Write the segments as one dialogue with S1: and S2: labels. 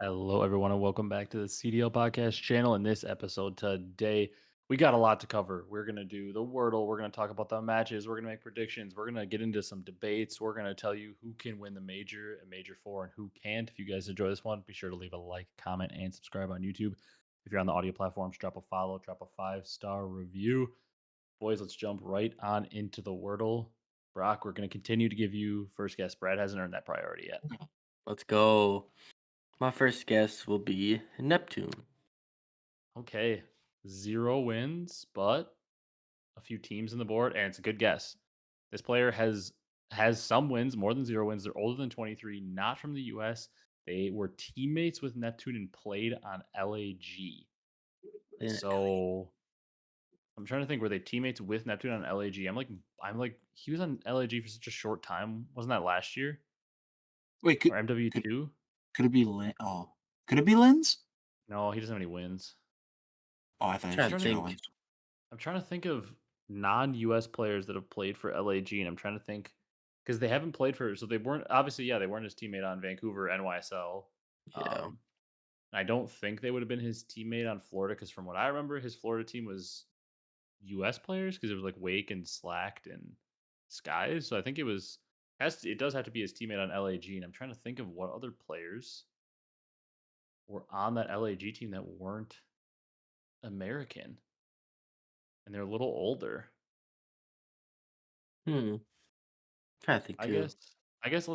S1: Hello, everyone, and welcome back to the CDL podcast channel. In this episode today, we got a lot to cover. We're going to do the wordle. We're going to talk about the matches. We're going to make predictions. We're going to get into some debates. We're going to tell you who can win the major and major four and who can't. If you guys enjoy this one, be sure to leave a like, comment, and subscribe on YouTube. If you're on the audio platforms, drop a follow, drop a 5-star review. Boys, let's jump right on into the wordle. Brock, we're going to continue to give you first guess. Brad hasn't earned that priority yet.
S2: Let's go. My first guess will be Neptune.
S1: Okay, 0 wins, but a few teams in the board, and it's a good guess. This player has some wins, more than 0 wins. They're older than 23, not from the US. They were teammates with Neptune and played on LAG.
S2: Then
S1: So I'm trying to think, were they teammates with Neptune on LAG? I'm like, he was on LAG for such a short time. Wasn't that last year
S3: Wait,
S1: or
S3: could
S1: MW2?
S3: could it be Lin? Oh, could it be Linz?
S1: No, he doesn't have any wins.
S3: Oh, I thought
S2: I'm
S3: it
S1: I'm
S3: was
S2: trying
S1: trying
S2: to
S1: to
S3: 0
S2: think.
S3: wins.
S1: I'm trying to think of non-US players that have played for LAG, and I'm trying to think because they haven't played for, so they weren't obviously, yeah, they weren't his teammate on Vancouver NYSL.
S2: Yeah.
S1: I don't think they would have been his teammate on Florida because from what I remember, his Florida team was US players because it was like Wake and Slacked and Skies. So I think it does have to be his teammate on LAG, and I'm trying to think of what other players were on that LAG team that weren't American and they're a little older.
S2: Trying to think
S1: I
S2: too.
S1: guess I guess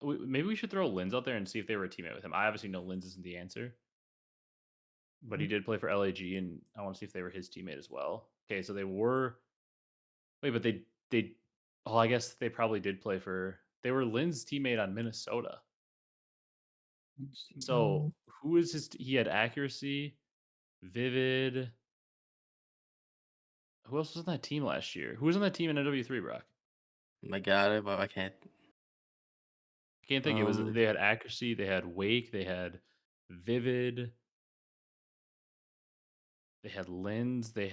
S1: maybe we should throw Linz out there and see if they were a teammate with him. I obviously know Linz isn't the answer, but he did play for LAG, and I want to see if they were his teammate as well. Okay, so they were. Wait, but they. Oh, I guess they probably did play for. They were Linz's teammate on Minnesota. So who is his? He had accuracy, vivid. Who else was on that team last year? Who was on that team in NW3, Brock?
S2: I got it, but I can't.
S1: I can't think. It was
S2: Um,
S1: they had accuracy, they had wake, they had vivid, they had Linz, they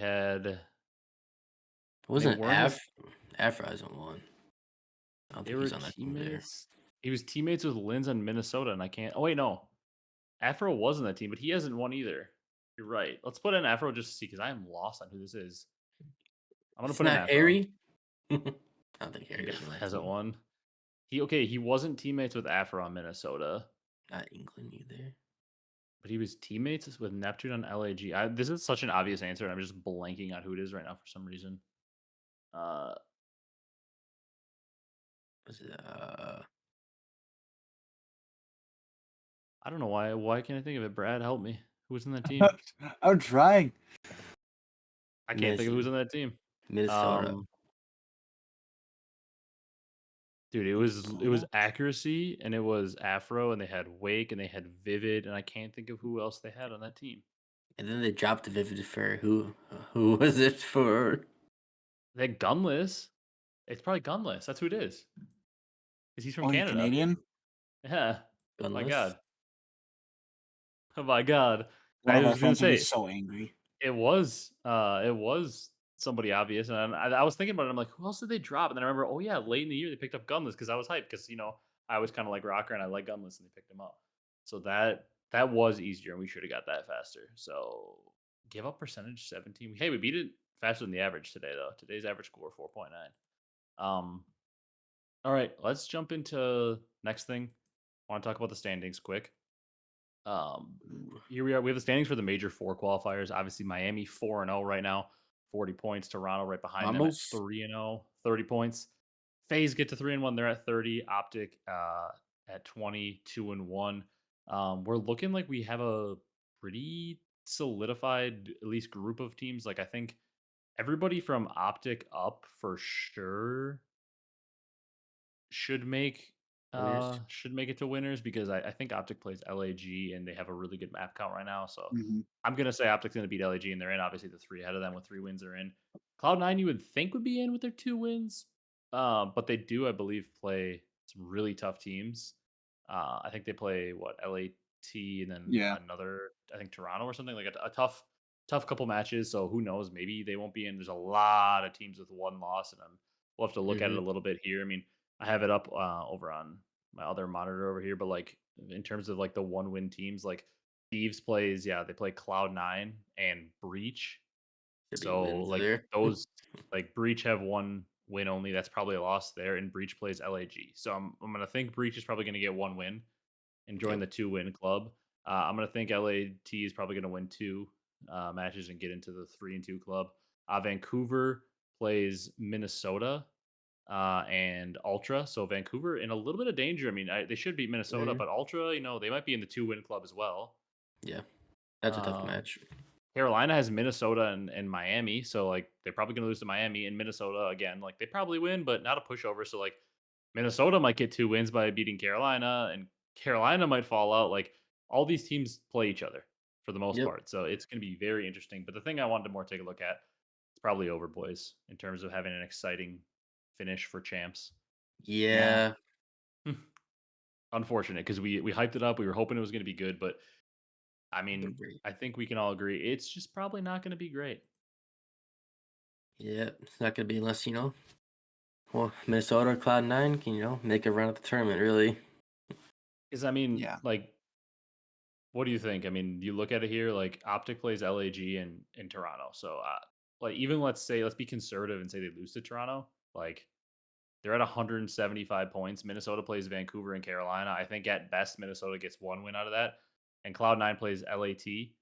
S2: wasn't
S1: weren't his.
S2: Afra isn't one. I don't
S1: They
S2: think
S1: were
S2: he's on that team there.
S1: teammates. He was teammates with Linz on Minnesota, and I can't. Oh wait, no. Afro was on that team, but he hasn't won either. You're right. Let's put in Afro just to see because I am lost on who this is. I'm gonna
S2: It's
S1: put in
S2: not
S1: Afro.
S2: Harry. I don't think
S1: He
S2: Harry is on that
S1: hasn't
S2: team.
S1: won. He wasn't teammates with Afro on Minnesota,
S2: Not England either.
S1: but he was teammates with Neptune on LAG. This is such an obvious answer, and I'm just blanking on who it is right now for some reason. Uh,
S2: Was it
S1: I don't know why. Why can't I think of it? Brad, help me. Who was in that team?
S3: I'm trying.
S1: I can't think of who's
S2: Minnesota?
S1: on that team.
S2: Minnesota.
S1: Um, Dude, it was accuracy and it was Afro and they had Wake and they had Vivid and I can't think of who else they had on that team.
S2: And then they dropped the Vivid for who? Who was it for?
S1: They had Gunless. It's probably Gunless. That's who it is. Because he's from
S3: Oh, you
S1: Canada.
S3: Canadian?
S1: Yeah. Oh my
S2: Gunless.
S1: god. Oh my god.
S3: One
S1: I
S3: of our
S1: was gonna
S3: friends would be
S1: say
S3: so angry.
S1: it was somebody obvious, and I was thinking about it. I'm like, who else did they drop? And then I remember, oh yeah, late in the year they picked up Gunless because I was hyped because I was kind of like Rocker and I like Gunless and they picked him up. So that was easier and we should have got that faster. So give up percentage 17. Hey, we beat it faster than the average today though. Today's average score 4.9. Um, all right, let's jump into next thing. I want to talk about the standings quick. Um,
S2: Ooh.
S1: Here we are. We have the standings for the major four qualifiers. Obviously, Miami 4-0 right now, 40 points. Toronto right behind them at
S3: Vamos.
S1: 3-0, 30 points. FaZe get to 3-1. They're at 30. OpTic at 22-1. We're looking like we have a pretty solidified, at least group of teams. Like I think everybody from OpTic up for sure should make
S2: Winners.
S1: should make it to winners because I think OpTic plays LAG and they have a really good map count right now. So
S3: Mhm.
S1: I'm gonna say OpTic's gonna beat LAG and they're in. Obviously, the three ahead of them with 3 wins are in. Cloud9 you would think would be in with their 2 wins, but they do, I believe, play some really tough teams. I think they play what LAT and then
S3: Yeah.
S1: another, I think Toronto or something like a tough couple matches. So who knows? Maybe they won't be in. There's a lot of teams with one loss, and we'll have to look at it a
S2: Mm-hmm.
S1: little bit here. I mean, I have it up over on my other monitor over here, but like in terms of like the 1-win teams, like Thieves plays, yeah, they play Cloud9 and Breach.
S2: Should be
S1: So
S2: wins
S1: like
S2: there.
S1: those like Breach have 1 win only. That's probably a loss there, and Breach plays LAG. So I'm gonna think Breach is probably gonna get 1 win and join
S2: Yep.
S1: the 2-win club. I'm gonna think LAT is probably gonna win 2 matches and get into the 3-2 club. Vancouver plays Minnesota and Ultra. So Vancouver in a little bit of danger. I mean, they should beat Minnesota,
S2: Mhm.
S1: but Ultra, they might be in the 2-win club as well.
S2: Yeah, that's a tough
S1: Um,
S2: match.
S1: Carolina has Minnesota and Miami, so like they're probably going to lose to Miami and Minnesota again. Like they probably win, but not a pushover. So like Minnesota might get 2 wins by beating Carolina, and Carolina might fall out. Like all these teams play each other for the most
S2: Yep.
S1: part, so it's going to be very interesting. But the thing I wanted to more take a look at, it's probably over, boys, in terms of having an exciting finish for champs.
S3: Yeah.
S2: Yeah.
S1: Unfortunate because we hyped it up. We were hoping it was going to be good, but I
S2: But
S1: mean,
S2: great.
S1: I think we can all agree it's just probably not going to be great.
S2: Yeah, it's not gonna be unless well, Minnesota or Cloud9 can make a run at the tournament. Really.
S1: Because I mean,
S3: Yeah.
S1: like, what do you think? I mean, you look at it here, like OpTic plays LAG in Toronto. So, like, even let's be conservative and say they lose to Toronto. Like, they're at 175 points. Minnesota plays Vancouver and Carolina. I think at best Minnesota gets 1 win out of that, and Cloud9 plays LAT.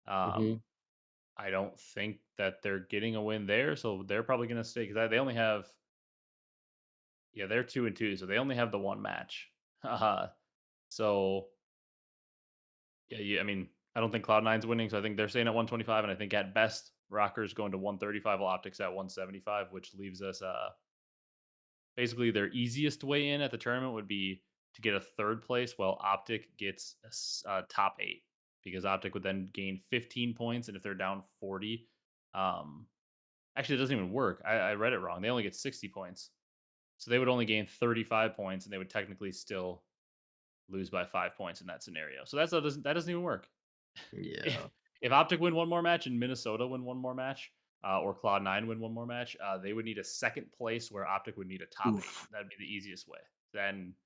S2: Hmm.
S1: Um, I don't think that they're getting a win there, so they're probably going to stay because they only have, yeah, they're 2-2, so they only have the 1 match. So yeah, I mean, I don't think Cloud9's winning, so I think they're staying at 125, and I think at best Rockers going to 135, while OpTic's at 175, which leaves us basically their easiest way in at the tournament would be to get a third place, while OpTic gets a top 8 because OpTic would then gain 15 points, and if they're down 40, um, actually it doesn't even work. I read it wrong. They only get 60 points, so they would only gain 35 points, and they would technically still lose by 5 points in that scenario. So that doesn't even work.
S2: Yeah.
S1: If OpTic win one more match and Minnesota win one more match, or Cloud9 win one more match, they would need a second place where OpTic would need a top 8.
S3: Oof.
S1: That'd be the easiest way. Then,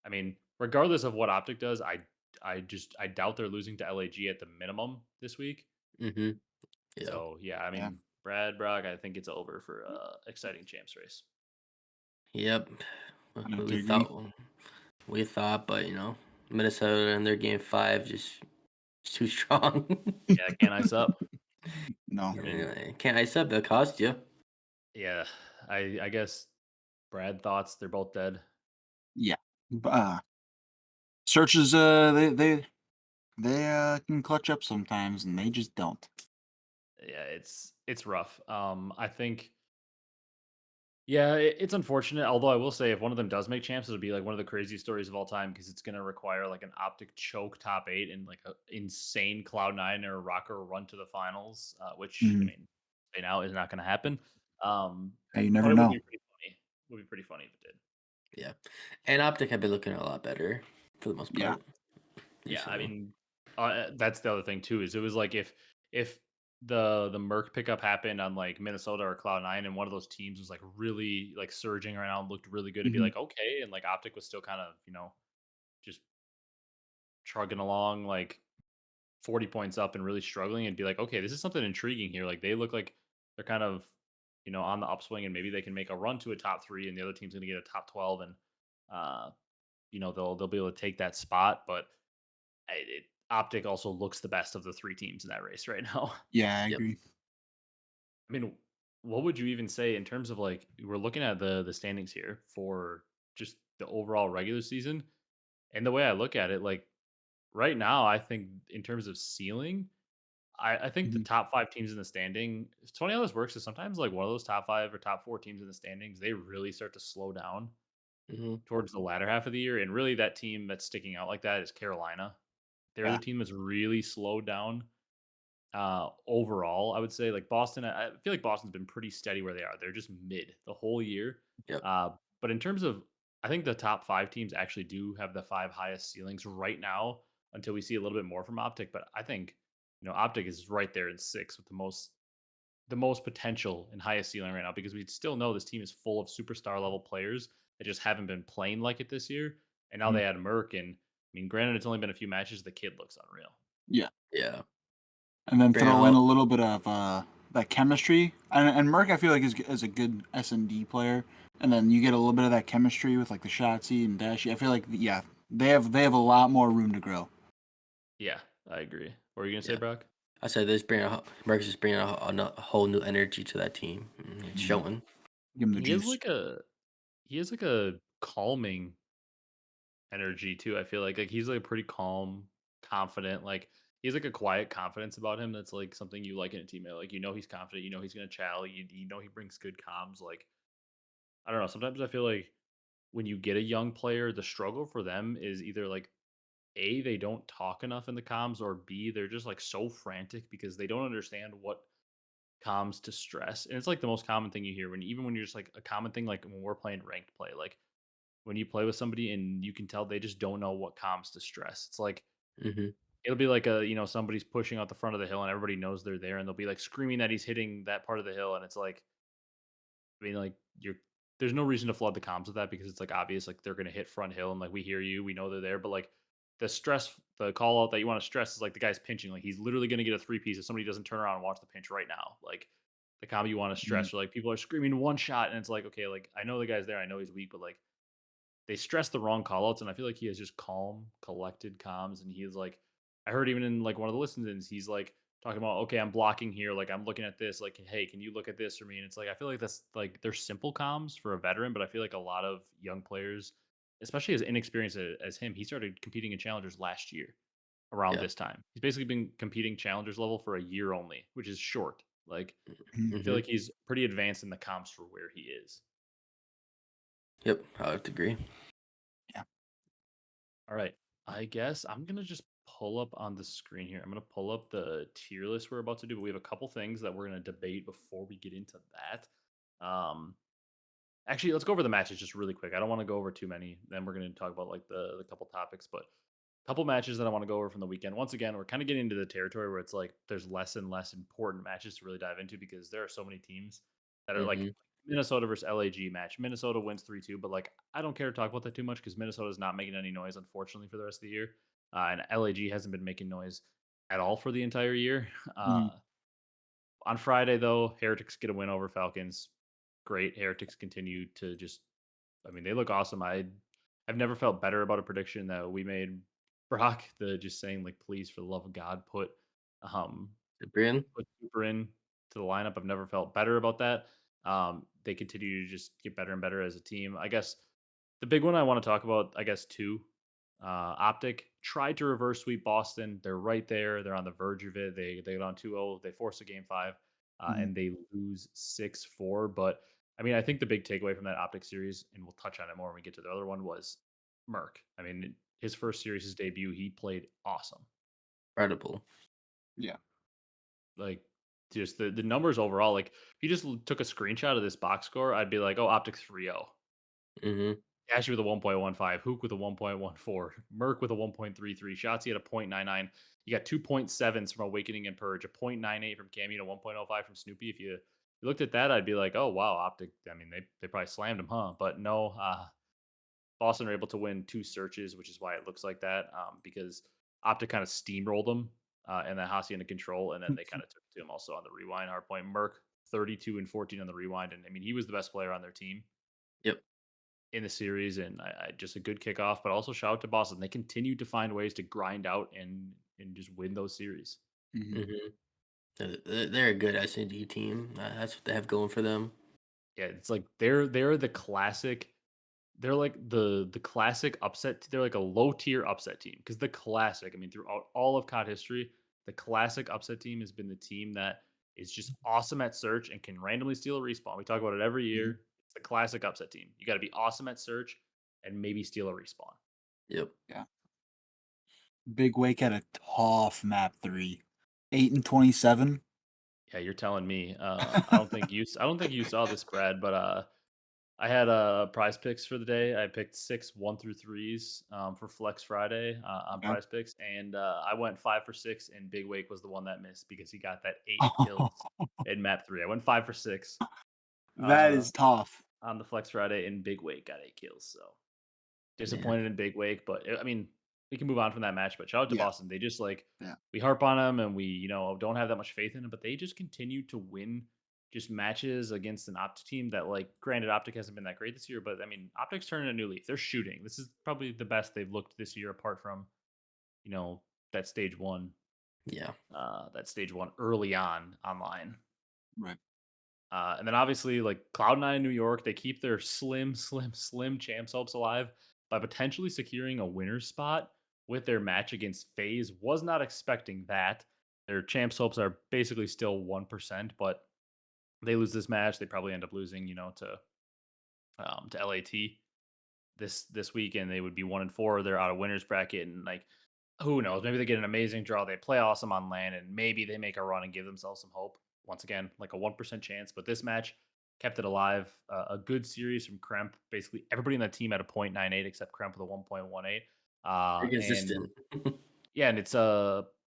S1: I mean, regardless of what OpTic does, I doubt they're losing to LAG at the minimum this week.
S2: Hmm. Yeah.
S1: So yeah, I
S3: Yeah.
S1: mean, Brad Brock, I think it's over for exciting champs race.
S2: Yep.
S3: I have to
S2: We
S3: agree.
S2: thought, but Minnesota in their game 5 just too strong.
S1: Yeah, can't ice up.
S3: No.
S1: I mean,
S2: Yeah, can't ice up. They'll cost you.
S1: yeah, I guess Brad thoughts they're both dead.
S3: Yeah. Searches. They can clutch up sometimes, and they just don't.
S1: Yeah, it's rough. I think, yeah, it's unfortunate. Although I will say, if one of them does make champs, it'll be like one of the craziest stories of all time because it's gonna require like an OpTic choke top 8 and like a insane Cloud9 or Rocker run to the finals, which I
S3: Mhm.
S1: mean, say now is not gonna happen. Um,
S3: Hey, you
S1: but
S3: never
S1: it would
S3: know.
S1: be pretty funny. It would be pretty funny if it did.
S2: Yeah. And OpTic have been looking a lot better for the most
S3: Yeah.
S2: part
S1: Yeah, I
S2: recently.
S1: mean, that's the other thing too. Is it was like if the Merc pickup happened on like Minnesota or Cloud9, and one of those teams was like really like surging right now and looked really good, it'd be
S3: Hmm.
S1: like okay, and like OpTic was still kind of just trugging along like 40 points up and really struggling, and be like okay, this is something intriguing here. Like they look like they're kind of on the upswing, and maybe they can make a run to a top 3, and the other team's gonna get a top 12, and uh, they'll be able to take that spot, but OpTic also looks the best of the 3 teams in that race right now.
S3: Yeah, I
S2: Yep.
S3: agree.
S1: I mean, what would you even say in terms of like we're looking at the standings here for just the overall regular season? And the way I look at it, like right now, I think in terms of ceiling, I think the
S3: Hmm.
S1: top 5 teams in the standing. It's funny how this works. Is sometimes like one of those top 5 or top 4 teams in the standings, they really start to slow down
S2: Hmm.
S1: towards the latter half of the year. And really, that team that's sticking out like that is Carolina. They're the
S3: Yeah.
S1: team that's really slowed down. Overall, I would say like Boston, I feel like Boston's been pretty steady where they are. They're just mid the whole year.
S2: Yep.
S1: But in terms of, I think the top 5 teams actually do have the 5 highest ceilings right now until we see a little bit more from OpTic. But I think OpTic is right there in 6 with the most potential and highest ceiling right now because we still know this team is full of superstar level players that just haven't been playing like it this year. and now
S3: Mhm.
S1: they had Merc, and I mean, granted, it's only been a few matches. The kid looks unreal.
S3: Yeah.
S2: Yeah.
S3: And then
S2: Bring
S3: throw in
S2: out.
S3: a little bit of that chemistry. And Merc, I feel like is a good S&D player. And then you get a little bit of that chemistry with like the shottzyy and dashy. I feel like yeah, they have a lot more room to grow.
S1: Yeah, I agree. What were you gonna say,
S2: Yeah.
S1: Brock?
S2: I said this bring a Mercules is bringing a whole new energy to that team. It's
S3: Mhm.
S2: showing.
S3: Give them the
S1: He has
S3: juice.
S1: like a he has like a calming energy too. I feel like he's like pretty calm, confident. Like he's like a quiet confidence about him that's like something you like in a teammate. Like he's confident. He's gonna chow. You know he brings good comms. Like I don't know. Sometimes I feel like when you get a young player, the struggle for them is either like A, they don't talk enough in the comms, or B, they're just like so frantic because they don't understand what comms to stress. And it's like the most common thing you hear when even when you're just like a common thing like when we're playing ranked play, like when you play with somebody and you can tell they just don't know what comms to stress. It's like
S2: Hmm.
S1: it'll be like somebody's pushing out the front of the hill and everybody knows they're there and they'll be like screaming that he's hitting that part of the hill and it's like I mean, like there's no reason to flood the comms with that because it's like obvious, like they're gonna hit front hill and like we hear you, we know they're there. But like the call out that you want to stress is like the guy's pinching, like he's literally gonna get a three piece if somebody doesn't turn around and watch the pinch right now. Like the combo you want to
S3: Mhm.
S1: stress, or like people are screaming one shot, and it's like okay, like I know the guy's there, I know he's weak, but like they stress the wrong call outs, and I feel like he has just calm, collected comms, and he's like, I heard even in like one of the listens, he's like talking about, okay, I'm blocking here, like I'm looking at this, like, hey, can you look at this for me? And it's like I feel like that's like they're simple comms for a veteran, but I feel like a lot of young players, especially as inexperienced as him, he started competing in challengers last year around
S2: Yeah.
S1: this time. He's basically been competing challengers level for a year only, which is short. Like
S3: Mhm.
S1: I feel
S2: Hmm.
S1: like he's pretty advanced in the comms for where he is.
S2: Yep. I would agree.
S3: Yeah.
S1: All right. I guess I'm gonna just pull up on the screen here. I'm gonna pull up the tier list we're about to do, but we have a couple things that we're gonna debate before we get into that. Um, actually, let's go over the matches just really quick. I don't want to go over too many. Then we're gonna talk about like the couple topics, but a couple matches that I want to go over from the weekend. Once again, we're kind of getting into the territory where it's like there's less and less important matches to really dive into because there are so many teams that are like
S2: Hmm.
S1: Minnesota versus LAG match. Minnesota wins 3-2, but like I don't care to talk about that too much because Minnesota is not making any noise, unfortunately, for the rest of the year. And LAG hasn't been making noise at all for the entire year.
S3: Mhm.
S1: On Friday, though, Heretics get a win over Falcons. Great. Heretics continue to just, I mean, they look awesome. I've never felt better about a prediction that we made. Brock, the just saying, like, please, for the love of God, um
S2: Brian.
S1: put Cooper in to the lineup. I've never felt better about that. They continue to just get better and better as a team. I guess the big one I want to talk about, I guess, too, OpTic tried to reverse sweep Boston. They're right there. They're on the verge of it. They got on 2-0. They force a game five,
S3: Mhm.
S1: and they lose 6-4. But I mean, I think the big takeaway from that OpTic series, and we'll touch on it more when we get to the other one, was Merc. I mean, his first series, his debut, he played awesome.
S2: Incredible.
S3: Yeah.
S1: Like just the numbers overall. Like if you just took a screenshot of this box score, I'd be like, oh, OpTic 3-0.
S2: Hmm.
S1: Ashy with a 1.15, Huke with a 1.14, Merc with a 1.33, shottzyy at a 0.99. You got 2.7s from Awakening and Purge, a 0.98 from Cammy, and a 1.05 from Snoopy. If you looked at that, I'd be like, oh, wow, OpTic. I mean, they probably slammed him, huh? But no, Boston are able to win two searches, which is why it looks like that, because OpTic kind of steamrolled them and then Hasi into control, and then they kind of took it to him also on the rewind. Hardpoint Merc 32 and 14 on the rewind, and I mean he was the best player on their team
S2: Yep.
S1: in the series, and I just a good kickoff. But also shout out to Boston; they continued to find ways to grind out and just win those series.
S3: Mhm.
S2: Hmm. They're a good S&D team. That's what they have going for them.
S1: Yeah, it's like they're the classic. They're like the classic upset. They're like a low tier upset team because the classic. I mean, throughout all of COD history, the classic upset team has been the team that is just awesome at search and can randomly steal a respawn. We talk about it every
S3: Mhm.
S1: year. It's the classic upset team. You got to be awesome at search and maybe steal a respawn.
S2: Yep.
S3: Yeah. Big Wake had a tough map 3. 8-27.
S1: Yeah, you're telling me. I don't think you saw this, Brad, but I had prize picks for the day. I picked 6 1 through 3s for Flex Friday on
S3: Okay.
S1: prize picks. And I went 5 for 6, and Big Wake was the one that missed because he got that 8 kills in map 3. I went 5 for 6
S3: That
S1: uh,
S3: is tough.
S1: on the Flex Friday, and Big Wake got 8 kills. So
S2: Yeah.
S1: disappointed in Big Wake, but I mean, we can move on from that match. But shout out to
S3: Yeah,
S1: Boston. They just like
S3: yeah,
S1: we harp on them and we don't have that much faith in them, but they just continue to win just matches against an Optic team that like granted Optic hasn't been that great this year, but I mean Optic's turning a new leaf. They're shooting. This is probably the best they've looked this year apart from, you know, that stage one
S2: Yeah.
S1: that stage one early on online.
S3: right.
S1: And then obviously, like Cloud9 New York, they keep their slim champs hopes alive by potentially securing a winner's spot with their match against FaZe. Was not expecting that. Their champs hopes are basically still 1%, but they lose this match, they probably end up losing, to LAT this week, and they would be 1-4. They're out of winners bracket, and like who knows? Maybe they get an amazing draw. They play awesome on land, and maybe they make a run and give themselves some hope. Once again, like a 1% chance. But this match kept it alive. A good series from Kremp. Basically, everybody in that team had a .98 except Kremp with a 1.18.
S2: Pretty
S1: And
S2: consistent.
S1: yeah, and it's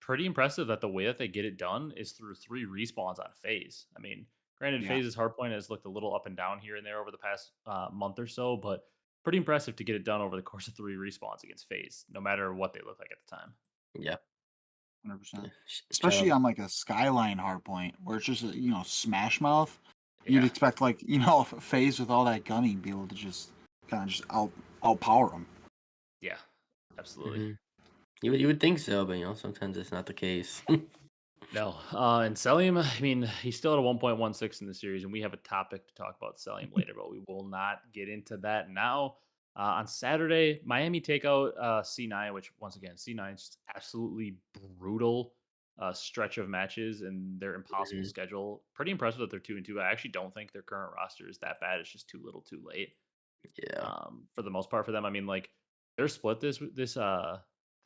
S1: pretty impressive that the way that they get it done is through 3 respawns on FaZe. I mean, granted,
S3: Yeah,
S1: FaZe's hardpoint has looked a little up and down here and there over the past month or so, but pretty impressive to get it done over the course of 3 respawns against FaZe, no matter what they look like at the time.
S2: Yeah.
S3: 100%.
S2: Shout
S3: Especially
S2: out.
S3: on like a Skyline hardpoint where it's just a, smash mouth. You'd
S1: Yeah,
S3: expect like FaZe with all that gunning be able to just kind of just outpower them.
S1: yeah, absolutely.
S2: Hmm. You would think so, but sometimes it's not the case.
S1: No, and Selim, I mean, he's still at a 1.16 in the series, and we have a topic to talk about Selim later, but we will not get into that now. On Saturday, Miami take out C9, which once again, C9 is just absolutely brutal stretch of matches and their impossible
S2: Mhm.
S1: schedule. Pretty impressive that they're 2-2. I actually don't think their current roster is that bad. It's just too little, too late.
S2: Yeah.
S1: For the most part for them. I mean, like they're split this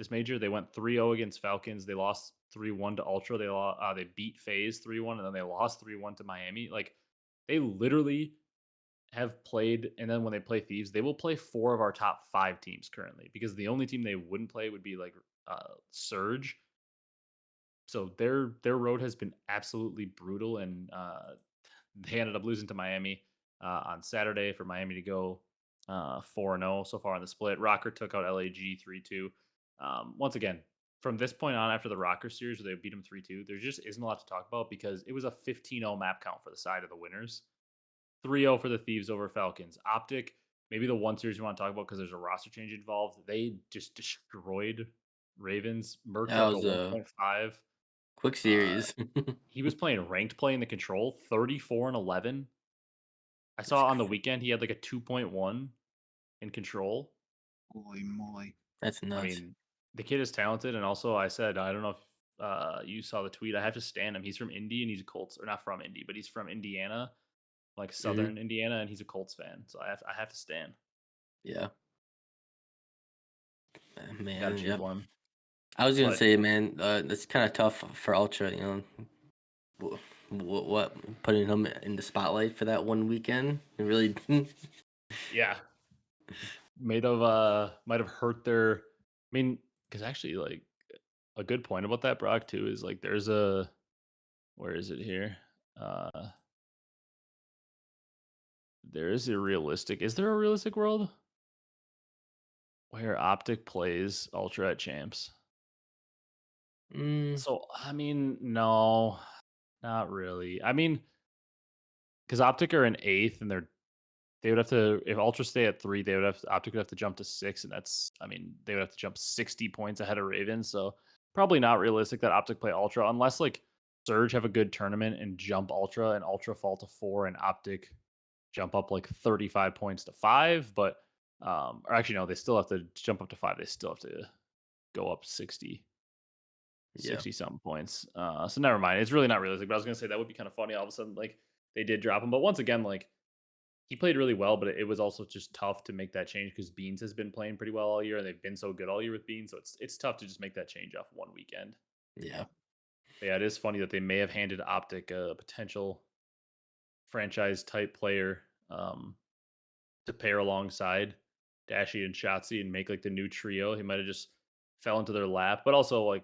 S1: major. They went 3-0 against Falcons. They lost 3-1 to Ultra. They beat FaZe 3-1 and then they lost 3-1 to Miami. Like they literally have played, and then when they play Thieves, they will play 4 of our top 5 teams currently because the only team they wouldn't play would be like Surge. So their road has been absolutely brutal, and they ended up losing to Miami on Saturday for Miami to go 4-0 so far in the split. Rocker took out LAG 3-2. Once again, from this point on, after the Rocker series where they beat them 3-2, there just isn't a lot to talk about because it was a 15-0 map count for the side of the winners. 3-0 for the Thieves over Falcons. OpTic, maybe the one series you want to talk about because there's a roster change involved. They just destroyed Ravens. Merc
S2: That
S1: dropped a
S2: was a
S1: 1.5.
S2: quick
S1: Uh,
S2: series.
S1: he was playing ranked play in the control, 34-11. I
S2: That's
S1: saw on the
S2: crazy.
S1: weekend he had like a 2.1 in control.
S3: Holy moly!
S2: That's
S1: I
S2: nuts.
S1: mean, the kid is talented, and also I said I don't know if you saw the tweet. I have to stand him. He's from Indy, and he's a Colts, or not from Indy, but he's from Indiana, like
S2: Hmm.
S1: Southern Indiana, and he's a Colts fan. So I have to stand.
S2: Yeah.
S1: Got to
S2: Man,
S1: cheer
S2: yep.
S1: for him.
S2: I was gonna
S1: But
S2: say, man, that's kind of tough for Ultra. What putting him in the spotlight for that one weekend? It really.
S1: yeah, might have hurt their. I mean, because actually, like a good point about that Brock too is like there's a where is it here? Uh there is a realistic. Is there a realistic world where Optic plays Ultra at champs?
S2: Mm,
S1: So I mean, no, not really. I mean, because Optic are in eighth, and they would have to if Ultra stay at 3, they would have Optic would have to jump to 6, and that's I mean they would have to jump 60 points ahead of Ravens. So probably not realistic that Optic play Ultra unless like Surge have a good tournament and jump Ultra and Ultra fall to 4 and Optic jump up like 35 points to 5. But or actually no, they still have to jump up to 5. They still have to go up 60.
S2: yeah.
S1: 60 something points. So never mind. It's really not realistic. But I was gonna say that would be kind of funny. All of a sudden, like they did drop him. But once again, like he played really well, but it was also just tough to make that change because Beans has been playing pretty well all year, and they've been so good all year with Beans. So it's tough to just make that change off one weekend.
S2: Yeah.
S1: But yeah, it is funny that they may have handed Optic a potential franchise type player to pair alongside Dashy and shottzyy and make like the new trio. He might have just fell into their lap, but also like,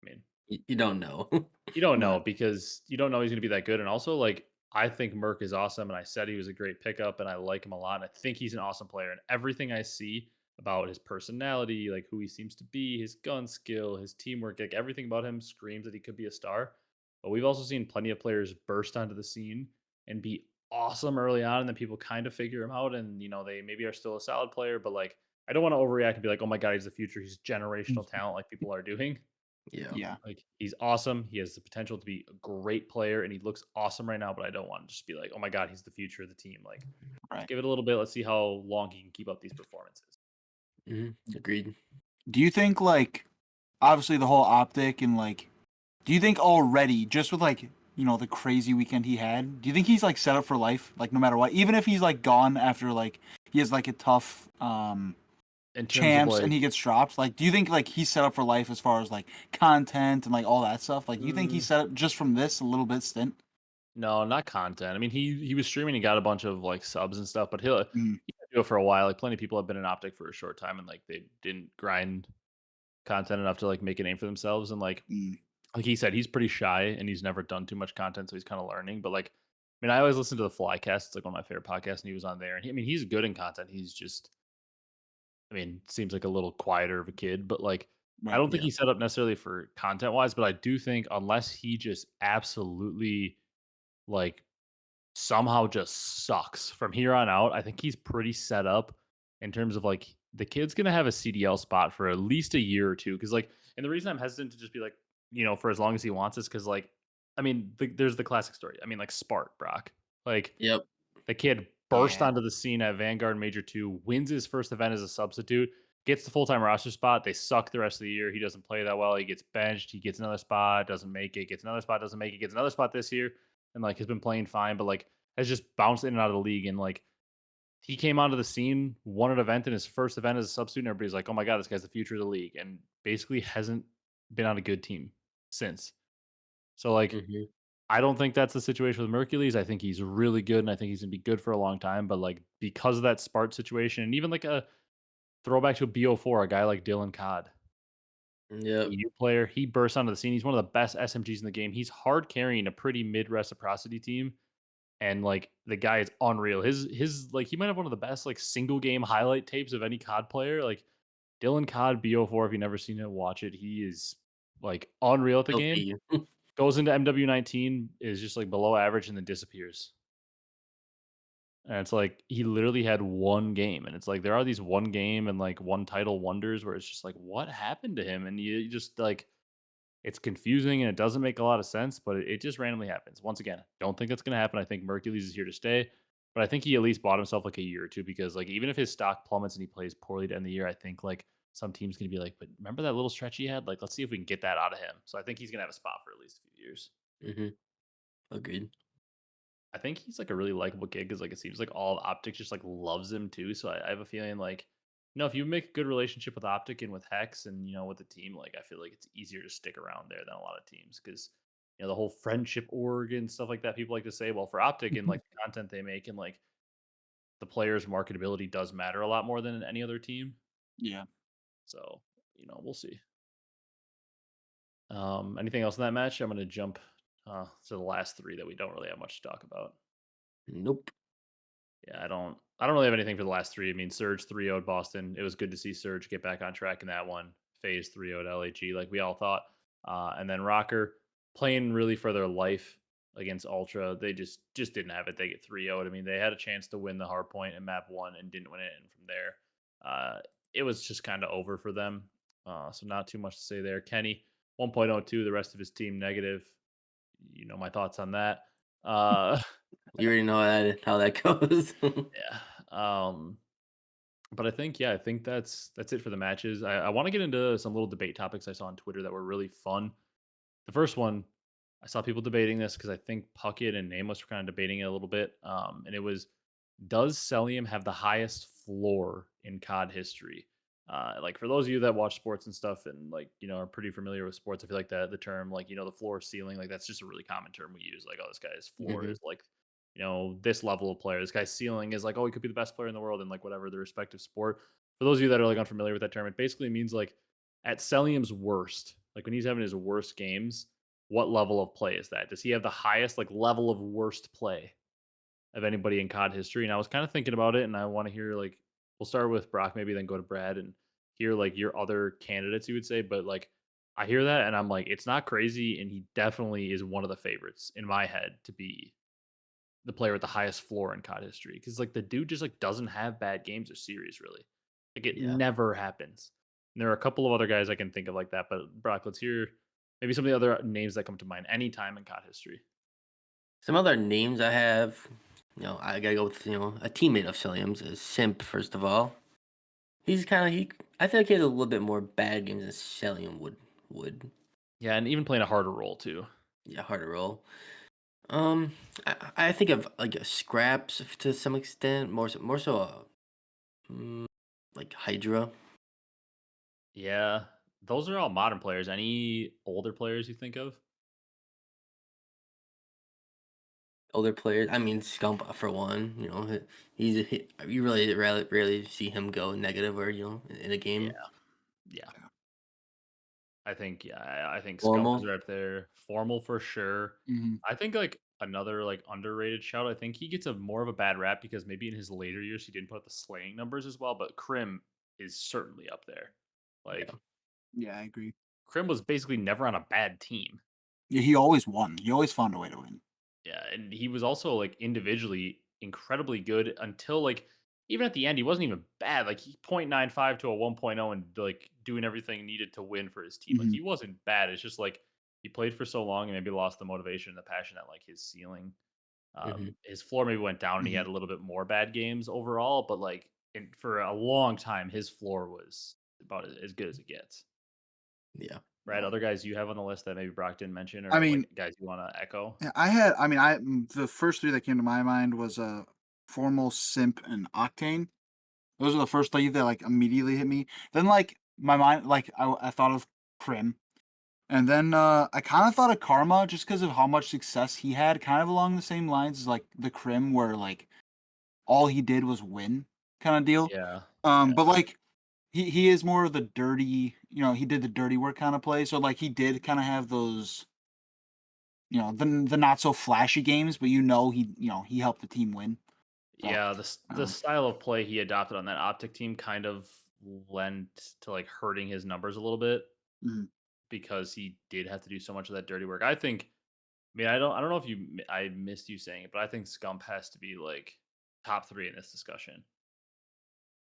S1: I mean,
S2: You don't know.
S1: you don't
S3: Right.
S1: know because you don't know he's going to be that good. And also, like, I think Merc is awesome, and I said he was a great pickup, and I like him a lot. And I think he's an awesome player. And everything I see about his personality, like who he seems to be, his gun skill, his teamwork, like everything about him screams that he could be a star. But we've also seen plenty of players burst onto the scene and be awesome early on, and then people kind of figure him out, and they maybe are still a solid player, but like I don't want to overreact and be like, oh my god, he's the future, he's generational
S3: Mhm.
S1: talent, like people are doing.
S2: Yeah.
S3: Yeah.
S1: Like he's awesome. He has the potential to be a great player, and he looks awesome right now. But I don't want to just be like, oh my god, he's the future of the team. Like, let's
S3: Right.
S1: give it a little bit. Let's see how long he can keep up these performances.
S2: Agreed.
S3: Do you think like obviously the whole optic and like do you think already just with like the crazy weekend he had, do you think he's like set up for life like no matter what, even if he's like gone after like he has like a tough
S1: In terms of
S3: champs and
S1: like,
S3: he gets dropped, like do you think like he's set up for life as far as like content and like all that stuff, like you think he's
S1: mm,
S3: set up just from this a little bit stint?
S1: no, not content. I mean, he was streaming and got a bunch of like subs and stuff, but
S3: Mm,
S1: he can do it for a while. Like plenty of people have been in Optic for a short time, and like they didn't grind content enough to like make a name for themselves. And
S3: mm,
S1: like he said, he's pretty shy and he's never done too much content, so he's kind of learning. But like, I mean, I always listen to the Flycast. It's like one of my favorite podcasts, and he was on there. And I mean, he's good in content. He's just, I mean, seems like a little quieter of a kid, but like, I
S3: right.
S1: don't think
S2: Yeah.
S1: he's set up necessarily for content wise. But I do think unless he just absolutely like somehow just sucks from here on out, I think he's pretty set up in terms of like the kid's gonna have a CDL spot for at least a year or two. Cause like, and the reason I'm hesitant to just be like, for as long as he wants is because like, I mean, there's the classic story. I mean, like Spark, Brock. Like
S2: Yep.
S1: the kid burst
S3: Yeah.
S1: onto the scene at Vanguard Major 2, wins his first event as a substitute, gets the full time roster spot. They suck the rest of the year. He doesn't play that well. He gets benched. He gets another spot, doesn't make it, gets another spot, doesn't make it, gets another spot this year, and like has been playing fine, but like has just bounced in and out of the league. And like he came onto the scene, won an event in his first event as a substitute, and everybody's like, oh my God, this guy's the future of the league. And basically hasn't been on a good team since. So like
S2: hmm
S1: I don't think that's the situation with Mercules. I think he's really good, and I think he's gonna be good for a long time. But like because of that Spart situation, and even like a throwback to a BO4, a guy like Dylan Codd,
S2: Yep.
S1: EU player, he bursts onto the scene. He's one of the best SMGs in the game. He's hard carrying a pretty mid reciprocity team, and like the guy is unreal. His like he might have one of the best like single game highlight tapes of any COD player. Like Dylan Codd BO4, if you've never seen it, watch it. He is like unreal at the game.
S2: Healthy.
S1: Goes into MW19, is just like below average, and then disappears. And it's like he literally had one game, and it's like there are these one game and like one title wonders where it's just like what happened to him, and you just like it's confusing and it doesn't make a lot of sense, but it just randomly happens. Once again, don't think that's going to happen. I think Mercules is here to stay, but I think he at least bought himself like a year or two because like even if his stock plummets and he plays poorly to end the year, I think like some team's going to be like, but remember that little stretch he had? Like let's see if we can get that out of him. So I think he's going to have a spot for at least a few years.
S2: hmm Agreed.
S1: I think he's like a really likable kid because like it seems like all of Optic just like loves him too. So I have a feeling like if you make a good relationship with Optic and with Hecz and with the team, like I feel like it's easier to stick around there than a lot of teams because the whole friendship org and stuff like that. People like to say, well, for Optic and like the content they make and like the players' marketability does matter a lot more than any other team.
S3: Yeah.
S1: So we'll see. Anything else in that match? I'm gonna jump to the last three that we don't really have much to talk about.
S2: Nope.
S1: Yeah, I don't really have anything for the last three. I mean, Surge 3-0'd Boston. It was good to see Surge get back on track in that one. Phase 3-0'd LAG, like we all thought. And then Rocker playing really for their life against Ultra. They just didn't have it. They get 3-0'd. I mean, they had a chance to win the hard point in map one and didn't win it. And from there, it was just kind of over for them. So not too much to say there. Kenny 1.02, the rest of his team negative. You know my thoughts on that. Uh
S2: You already know how that goes.
S1: yeah. But I think that's it for the matches. I want to get into some little debate topics I saw on Twitter that were really fun. The first one, I saw people debating this because I think Puckett and Nameless were kind of debating it a little bit. And it was, does Celium have the highest floor in COD history? Like for those of you that watch sports and stuff and like, are pretty familiar with sports, I feel like that the term like, the floor ceiling, like that's just a really common term we use. Like, oh, this guy's floor
S2: hmm
S1: is like, this level of player. This guy's ceiling is like, oh, he could be the best player in the world in like whatever the respective sport. For those of you that are like unfamiliar with that term, it basically means like at Celium's worst, like when he's having his worst games, what level of play is that? Does he have the highest like level of worst play of anybody in COD history? And I was kind of thinking about it, and I want to hear like we'll start with Brock, maybe then go to Brad and hear like your other candidates you would say. But like I hear that and I'm like, it's not crazy, and he definitely is one of the favorites in my head to be the player with the highest floor in COD history. Because like the dude just like doesn't have bad games or series really. Like it
S2: Yeah.
S1: never happens. And there are a couple of other guys I can think of like that. But Brock, let's hear maybe some of the other names that come to mind anytime in COD history.
S2: Some other names I have, I gotta go with a teammate of Cilium's is Simp. First of all, he's kind of he. I feel like he has a little bit more bad games than Cilium would.
S1: Yeah, and even playing a harder role too.
S2: Yeah, harder role. I think of like scraps to some extent, more so like Hydra.
S1: Yeah. Those are all modern players. Any older players you think of?
S2: Older players. I mean, Scump for one. You really rarely see him go negative or in a
S1: Yeah.
S2: game.
S1: Yeah. I think Scump is
S2: Formal.
S1: right there. Formal for sure.
S3: Hmm.
S1: I think like another like underrated shout. I think he gets a more of a bad rap because maybe in his later years he didn't put up the slaying numbers as well. But Crim is certainly up there.
S2: Yeah.
S1: Like
S3: Yeah, I agree.
S1: Crim was basically never on a bad team.
S3: Yeah, he always won. He always found a way to win.
S1: Yeah, and he was also like individually incredibly good until like even at the end he wasn't even bad. Like he 0.95 to a 1.0 and like doing everything needed to win for his team. Like
S3: Hmm.
S1: he wasn't bad. It's just like he played for so long and maybe lost the motivation and the passion at like his ceiling.
S2: Hmm.
S1: His floor maybe went down and he
S3: Hmm.
S1: had a little bit more bad games overall, but like for a long time his floor was about as good as it gets.
S2: Yeah.
S1: Right?
S3: Yeah.
S1: Other guys you have on the list that maybe Brock didn't mention
S3: I
S1: or like
S3: mean,
S1: guys you want to echo?
S3: yeah, the first three that came to my mind was Formal, Simp, and Octane. Those are the first three that like immediately hit me. Then like my mind, like I thought of Prim, and then I kind of thought of Karma just because of how much success he had, kind of along the same lines as like the Crim, where like all he did was win, kind of deal.
S1: Yeah. Yeah.
S3: But like he is more of the dirty, he did the dirty work kind of play. So like he did kind of have those, the not so flashy games, but he helped the team win. So
S1: Yeah, the
S3: um,
S1: style of play he adopted on that OpTic team kind of lent to like hurting his numbers a little bit
S3: mhm.
S1: because he did have to do so much of that dirty work. I don't know if I missed you saying it, but I think Scump has to be like top 3 in this discussion.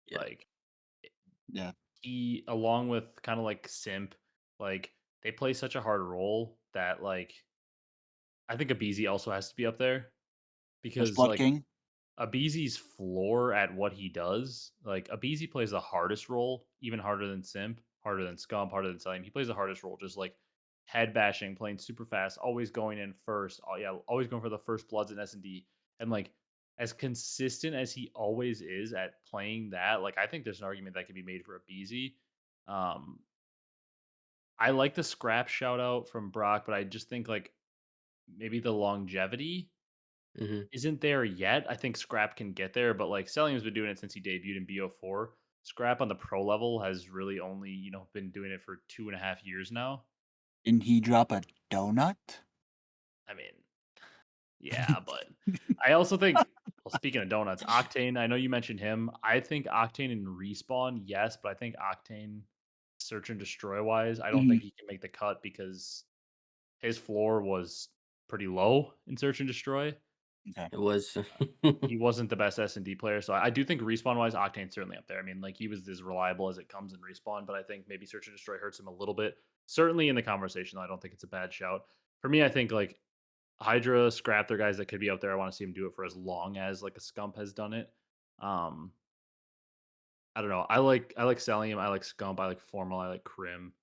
S2: Yeah.
S1: Like
S3: Yeah,
S1: he along with kind of like Simp, like they play such a hard role that like I think Abizi also has to be up there
S3: as
S1: because
S3: Blood
S1: like
S3: King.
S1: Abizi's floor at what he does, like Abizi plays the hardest role, even harder than Simp, harder than Scump, harder than Salim. He plays the hardest role, just like head bashing, playing super fast, always going in first. Oh yeah, always going for the first bloods in S&D, and like as consistent as he always is at playing that, like I think there's an argument that could be made for Abizi. Um, I like the scrap shout out from Brock, but I just think like maybe the longevity
S2: Hmm.
S1: isn't there yet. I think Scrap can get there, but like Celium's been doing it since he debuted in BO4. Scrap on the pro level has really only, been doing it for 2.5 years now.
S3: Didn't he drop a donut?
S1: I mean, yeah, but I also think, well, speaking of donuts, Octane, I know you mentioned him. I think Octane in respawn, yes, but I think Octane search and destroy wise, I don't
S3: Mhm.
S1: think he can make the cut because his floor was pretty low in search and destroy.
S3: Okay.
S2: It was.
S1: He wasn't the best S&D player, so I do think respawn-wise, Octane's certainly up there. I mean, like, he was as reliable as it comes in respawn, but I think maybe Search and Destroy hurts him a little bit. Certainly in the conversation, I don't think it's a bad shout. For me, I think, like, Hydra, Scrap, they're guys that could be out there. I wanna see him do it for as long as, like, a Scump has done it. Um, I don't know. I like Celium, I like Scump, I like Formal, I like Crim.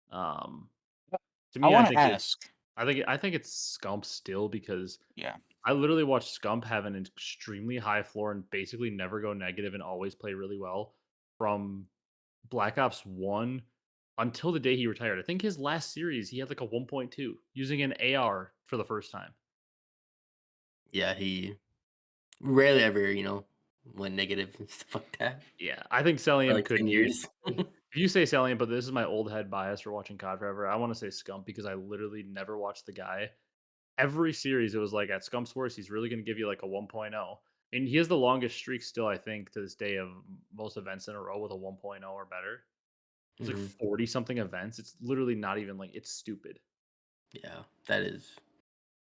S1: Um, to
S3: I
S1: me, I
S3: want to
S1: think it's
S3: ask.
S1: I think it's Scump still because
S3: Yeah.
S1: I literally watched Scump have an extremely high floor and basically never go negative and always play really well from Black Ops 1 until the day he retired. I think his last series, he had like a 1.2 using an AR for the first time.
S2: Yeah, he rarely ever, went negative and stuff like that
S1: Yeah, I think
S2: for
S1: Celium
S2: like
S1: could
S2: 10
S1: be.
S2: years.
S1: If you say Celium, but this is my old head bias for watching COD forever, I want to say Scump because I literally never watched the guy. Every series, it was like at Scump's worst, he's really going to give you like a 1.0. And he has the longest streak still, I think, to this day of most events in a row with a 1.0 or better. It's like
S2: Hmm.
S1: 40 something events. It's literally not even like it's stupid.
S2: Yeah, that is.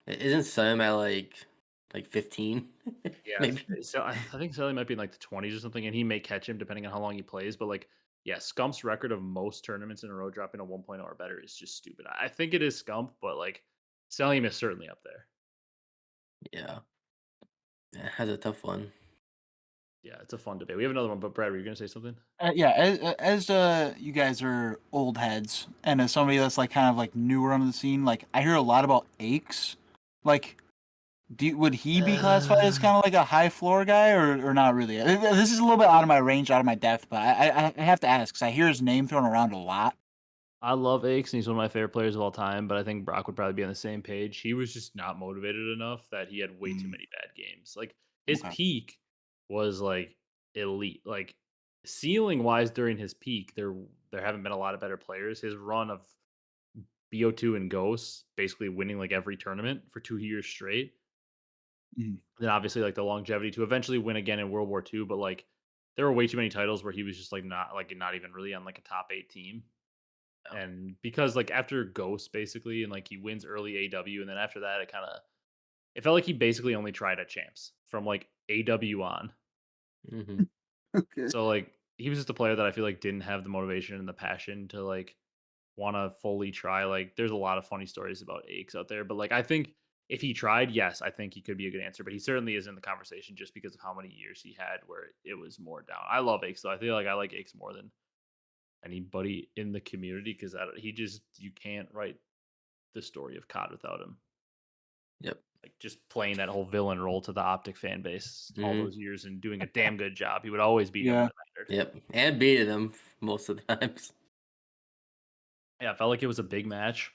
S2: Isn't Sam at like 15?
S1: Yeah,
S2: Maybe.
S1: so I think Sally might be in like the 20s or something, and he may catch him depending on how long he plays. But like, yeah, Scump's record of most tournaments in a row dropping a 1.0 or better is just stupid. I think it is Scump, but like, Sally is certainly up there.
S2: Yeah. Yeah, has a tough one.
S1: Yeah, it's a fun debate. We have another one, but Brad, were you gonna say something?
S3: Yeah, as you guys are old heads, and as somebody that's like kind of like newer on the scene, like I hear a lot about Hecz. Like, would he be classified as kind of like a high floor guy, or not really? This is a little bit out of my range, out of my depth, but I have to ask because I hear his name thrown around a lot.
S1: I love Akes, and he's one of my favorite players of all time. But I think Brock would probably be on the same page. He was just not motivated enough that he had way too
S3: Mm,
S1: many bad games. Like his
S3: okay.
S1: peak was like elite. Like ceiling wise, during his peak, there haven't been a lot of better players. His run of BO2 and Ghosts, basically winning like every tournament for 2 years straight.
S3: Mm,
S1: Then obviously like the longevity to eventually win again in World War II. But like there were way too many titles where he was just like not even really on like a top 8 team.
S2: Yeah.
S1: And because like after Ghost basically and like he wins early AW and then after that it felt like he basically only tried at champs from like AW on.
S2: Hmm.
S3: okay.
S1: So like he was just a player that I feel like didn't have the motivation and the passion to like want to fully try. Like there's a lot of funny stories about Aches out there, but like I think if he tried, yes, I think he could be a good answer. But he certainly is in the conversation just because of how many years he had where it was more down. I love Aches though. I feel like I like Aches more than anybody in the community because he just you can't write the story of COD without him.
S2: Yep.
S1: Like just playing that whole villain role to the OpTic fan base all
S2: Hmm.
S1: those years and doing a damn good job. He would always beat him when
S3: Yeah.
S1: it mattered.
S2: Yep. And beated them most of the times.
S1: Yeah, I felt like it was a big match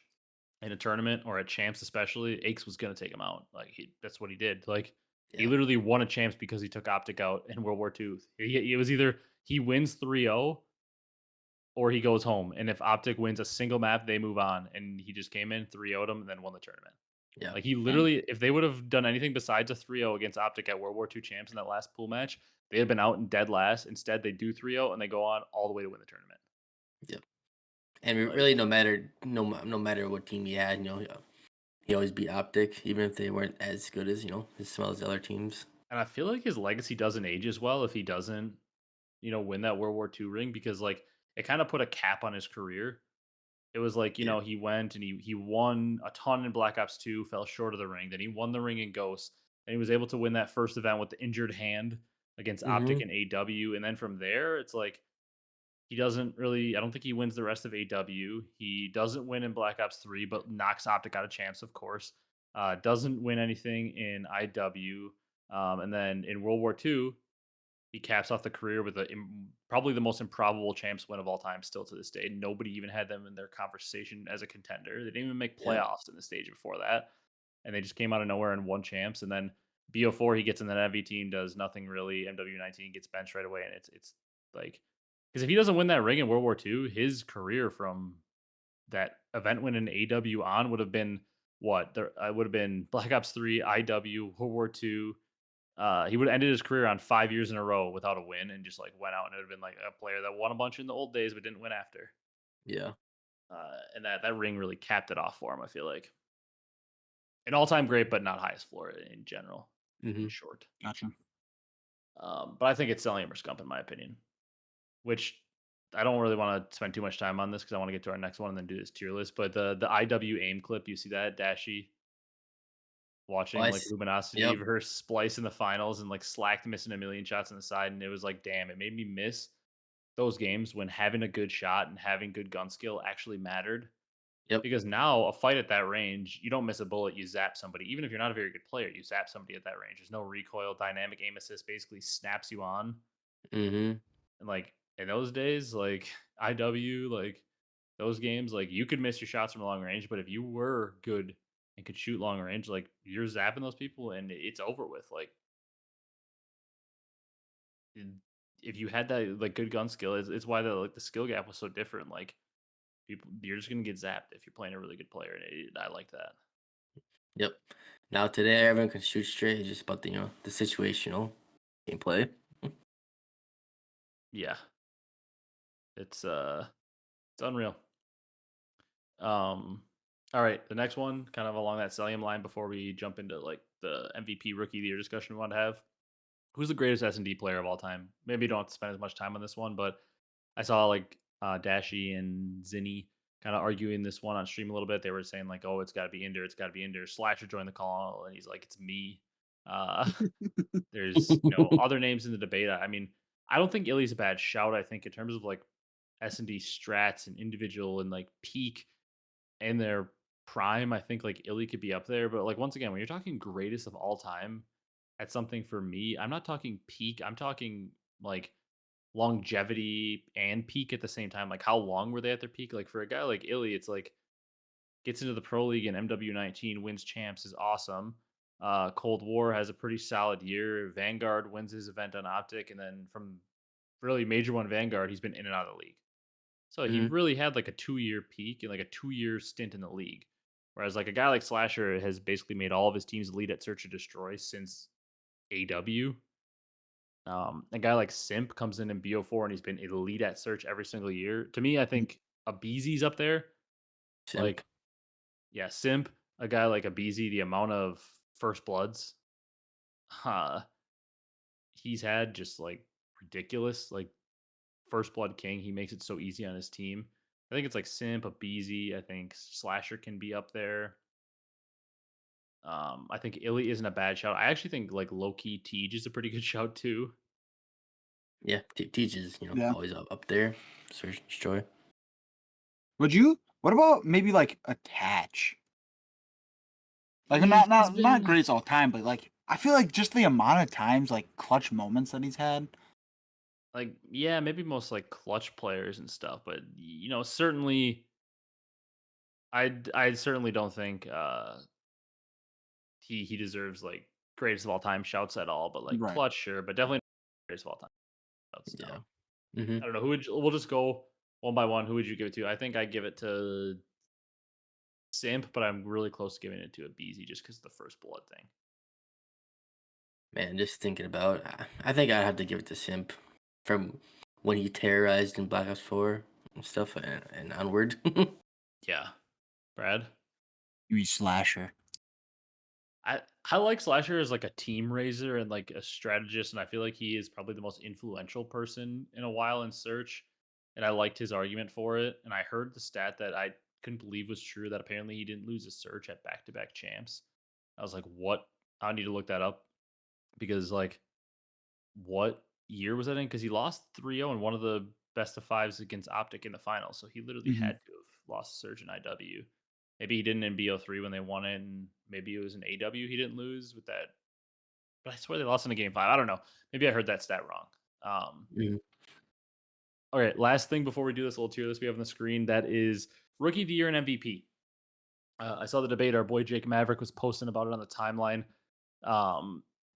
S1: in a tournament or at champs, especially. Aches was gonna take him out. Like that's what he did. Like he
S2: Yeah.
S1: literally won a champs because he took OpTic out in World War II. It was either he wins 3-0 or he goes home. And if OpTic wins a single map, they move on. And he just came in, 3-0'd him, and then won the tournament.
S2: Yeah.
S1: Like he
S3: Dang.
S1: literally, if they would have done anything besides a 3-0 against OpTic at World War II champs in that last pool match, they had been out and dead last. Instead, they do 3-0 and they go on all the way to win the tournament.
S2: Yep. And
S1: Like,
S2: really, no matter what team he had, he always beat Optic, even if they weren't as good as some of those other teams.
S1: and I feel like his legacy doesn't age as well if he doesn't, win that World War II ring because like it kind of put a cap on his career. It was like,
S2: Yeah.
S1: he went and he won a ton in Black Ops 2, fell short of the ring. Then he won the ring in Ghosts, and he was able to win that first event with the injured hand against OpTic
S2: Hmm.
S1: and AW. And then from there, it's like he doesn't really. I don't think he wins the rest of AW. He doesn't win in Black Ops 3, but knocks OpTic out of champs, of course. Doesn't win anything in IW. And then in World War II, he caps off the career with probably the most improbable champs win of all time still to this day. Nobody even had them in their conversation as a contender. They didn't even make
S2: Yep.
S1: playoffs in the stage before that. And they just came out of nowhere and won champs. And then BO4, he gets in that MV team, does nothing really. MW19 gets benched right away. And it's like, because if he doesn't win that ring in World War II, his career from that event win in AW on would have been what? There would have been Black Ops 3, IW, World War II, he would have ended his career on 5 years in a row without a win and just like went out and it would have been like a player that won a bunch in the old days but didn't win after.
S2: Yeah.
S1: And that ring really capped it off for him. I feel like an all-time great, but not highest floor in general. In
S2: Hmm.
S1: short,
S3: Gotcha.
S1: but I think it's Selling or Scump in my opinion. Which I don't really want to spend too much time on this because I want to get to our next one and then do this tier list. But the IW aim clip, you see that Dashy
S2: Well,
S1: watching like Luminosity
S2: yep.
S1: her splice in the finals and like Slacked missing a million shots on the side, and it was like, damn, it made me miss those games when having a good shot and having good gun skill actually mattered.
S2: Yep.
S1: Because now a fight at that range, you don't miss a bullet, you zap somebody. Even if you're not a very good player, you zap somebody at that range. There's no recoil, dynamic aim assist basically snaps you on.
S2: Hmm.
S1: And like in those days, like IW, like those games, like you could miss your shots from long range, but if you were good and could shoot long range, like you're zapping those people and it's over with. Like if you had that like good gun skill, it's why the skill gap was so different. Like people, you're just gonna get zapped if you're playing a really good player, and I like that.
S2: Yep. Now today, everyone can shoot straight. It's just about the situational. gameplay.
S1: Yeah. It's unreal. All right, the next one, kind of along that Celium line before we jump into like the MVP rookie of the year discussion we want to have. Who's the greatest S&D player of all time? Maybe you don't have to spend as much time on this one, but I saw like Dashy and Zinni kind of arguing this one on stream a little bit. They were saying like, "Oh, it's got to be Ender, it's got to be Ender." Slasher joined the call, and he's like, "It's me." Uh, there's other names in the debate. I mean, I don't think Illey's a bad shout. I think in terms of like S&D strats and individual and like peak in their prime, I think like Illey could be up there. But like once again, when you're talking greatest of all time, at something for me, I'm not talking peak. I'm talking like longevity and peak at the same time. Like how long were they at their peak? Like for a guy like Illey, it's like gets into the pro league in MW19, wins champs is awesome. Cold War has a pretty solid year. Vanguard wins his event on OpTic, and then from really major one Vanguard, he's been in and out of the league. So he
S2: Mhm.
S1: really had like a 2-year peak and like a 2-year stint in the league. Whereas like a guy like Slasher has basically made all of his teams elite at Search and Destroy since AW. A guy like Simp comes in BO4 and he's been elite at Search every single year. To me, I think Abeezy's up there.
S2: Simp.
S1: Like, yeah, Simp, a guy like Abeezy, the amount of first bloods he's had just like ridiculous. Like first blood king, he makes it so easy on his team. I think it's like Simp, Abeezy. I think Slasher can be up there. I think Illey isn't a bad shout. I actually think like low key Tej is a pretty good shout too.
S2: Yeah, Teach is
S3: Yeah.
S2: always up there. Search and destroy.
S3: What about maybe like Attach? Like
S1: He's
S3: not
S1: been
S3: great all time, but like I feel like just the amount of times like clutch moments that he's had.
S1: like, yeah, maybe most like clutch players and stuff, but certainly I certainly don't think he deserves like greatest of all time shouts at all, but like
S3: Right.
S1: clutch sure, but definitely not greatest of all time shouts.
S2: Yeah.
S1: No.
S2: Hmm.
S1: I don't know we'll just go one by one. Who would you give it to? I think I give it to Simp, but I'm really close to giving it to Abeezy just because of the first blood thing.
S2: Man, just thinking about, I think I'd have to give it to Simp from when he terrorized in Black Ops 4 and stuff and onward.
S1: Yeah. Brad?
S3: You mean Slasher?
S1: I like Slasher as like a team raiser and like a strategist, and I feel like he is probably the most influential person in a while in Search. And I liked his argument for it. And I heard the stat that I couldn't believe was true that apparently he didn't lose a Search at back-to-back champs. I was like, what? I need to look that up because like what year was that in? Because he lost 3-0 in one of the best of fives against OpTic in the final. So he literally
S3: Mm-hmm.
S1: had to have lost Surge in IW. Maybe he didn't in BO3 when they won it, and maybe it was in AW he didn't lose with that. But I swear they lost in the game 5. I don't know. Maybe I heard that stat wrong.
S2: Mhm.
S1: Okay, last thing before we do this little tier list we have on the screen, that is Rookie of the Year and MVP. I saw the debate. Our boy Jake Maverick was posting about it on the timeline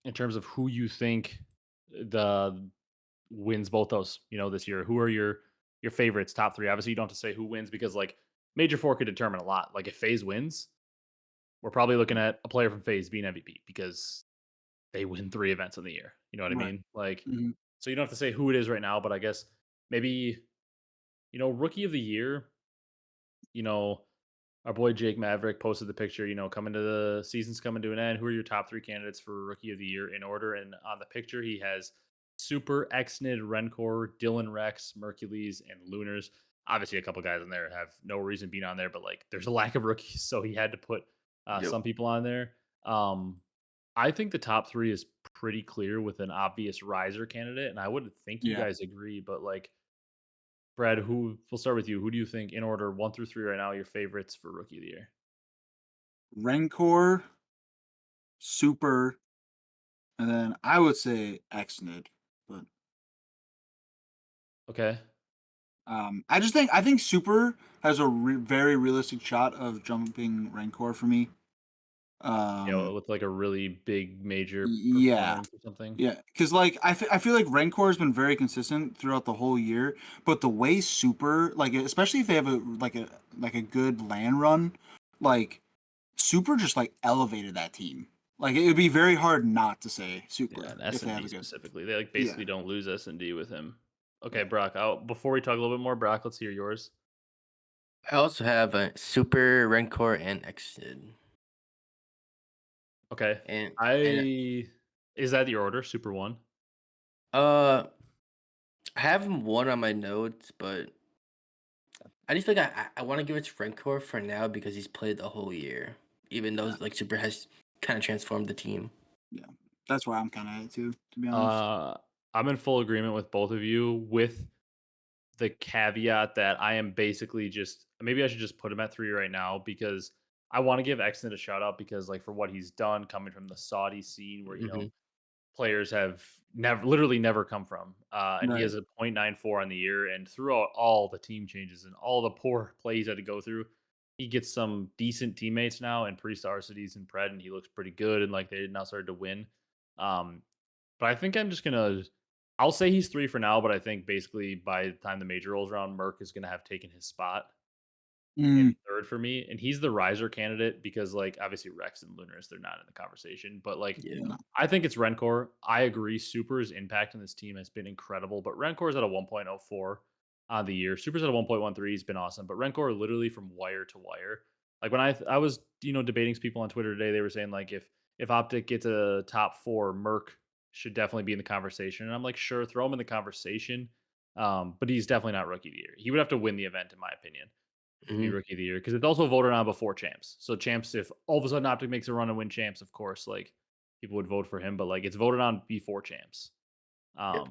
S1: in terms of who you think the wins both those, this year. Who are your favorites, top 3? Obviously, you don't have to say who wins because like Major 4 could determine a lot. Like if FaZe wins, we're probably looking at a player from FaZe being MVP because they win 3 events in the year. You know what I
S3: Right.
S1: mean? Like,
S3: Mm-hmm.
S1: so you don't have to say who it is right now, but I guess maybe, rookie of the year, you know, our boy Jake Maverick posted the picture, coming to the season's coming to an end. Who are your top 3 candidates for rookie of the year in order? And on the picture, he has Super, Exnid, Rencor, Dylan Rex, Mercules, and Lunars. Obviously, a couple guys in there have no reason being on there, but like there's a lack of rookies, so he had to put
S2: Yep.
S1: some people on there. I think the top 3 is pretty clear with an obvious riser candidate, and I wouldn't think you
S3: Yeah.
S1: guys agree, but like Brad, we'll start with you. Who do you think in order 1 through 3 right now your favorites for rookie of the year?
S3: Rencor, Super, and then I would say Xnid. But
S1: Okay.
S3: I think Super has a very realistic shot of jumping Rancor for me.
S1: With like a really big major
S3: Yeah,
S1: performance or something.
S3: yeah, because like I feel like Rancor has been very consistent throughout the whole year, but the way Super, like especially if they have a good land run, like Super just like elevated that team. Like it would be very hard not to say super
S1: Yeah, and
S3: if they have
S1: S&D
S3: a good.
S1: specifically. They like
S3: Yeah.
S1: basically don't lose S&D with him. Okay,
S3: Yeah.
S1: Brock. Before we talk a little bit more, Brock, let's hear yours.
S2: I also have a Super, Rancor, and Exit.
S1: Okay.
S2: And
S1: Is that your order? Super one?
S2: I have one on my notes, but I just feel like I want to give it to Rancor for now because he's played the whole year, even though like Super has kind of transformed the team.
S3: Yeah, that's why I'm kind of at it too, to be honest.
S1: I'm in full agreement with both of you with the caveat that I am basically just maybe I should just put him at 3 right now because I want to give Exnit a shout out because like for what he's done coming from the Saudi scene where
S2: Mm-hmm.
S1: players have literally never come from. And he
S3: Right.
S1: has a .94 on the year. And throughout all the team changes and all the poor plays he had to go through, he gets some decent teammates now and Priest Arcitys and Pred, and he looks pretty good. And like they now started to win. Um, but I think I'm just gonna. I'll say he's 3 for now, but I think basically by the time the major rolls around, Merc is gonna have taken his spot in
S3: Mm,
S1: third for me, and he's the riser candidate because like obviously Rex and Lunaris they're not in the conversation, but like
S2: Yeah.
S3: no.
S1: I think it's Rencor. I agree. Super's impact on this team has been incredible, but Rencor's at a 1.04 on the year. Super's at a 1.13. He's been awesome, but Rencor literally from wire to wire. Like when I was debating some people on Twitter today, they were saying like if OpTic gets a top 4, Merc should definitely be in the conversation, and I'm like sure throw him in the conversation, but he's definitely not rookie of the year. He would have to win the event in my opinion to be
S2: Mm-hmm.
S1: rookie of the year because it's also voted on before champs. So champs, if all of a sudden OpTic makes a run and win champs, of course, like people would vote for him, but like it's voted on before champs.
S2: Yep.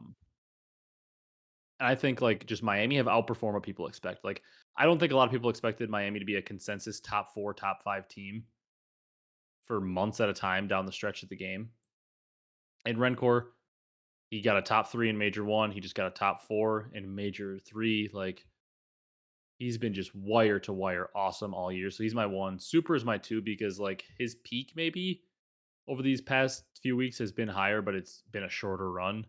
S1: And I think like just Miami have outperformed what people expect. Like I don't think a lot of people expected Miami to be a consensus top 4, top 5 team for months at a time down the stretch of the game. And Rencor, he got a top 3 in Major 1. He just got a top 4 in Major 3. Like he's been just wire to wire awesome all year. So he's my 1. Super is my 2 because like his peak maybe over these past few weeks has been higher, but it's been a shorter run.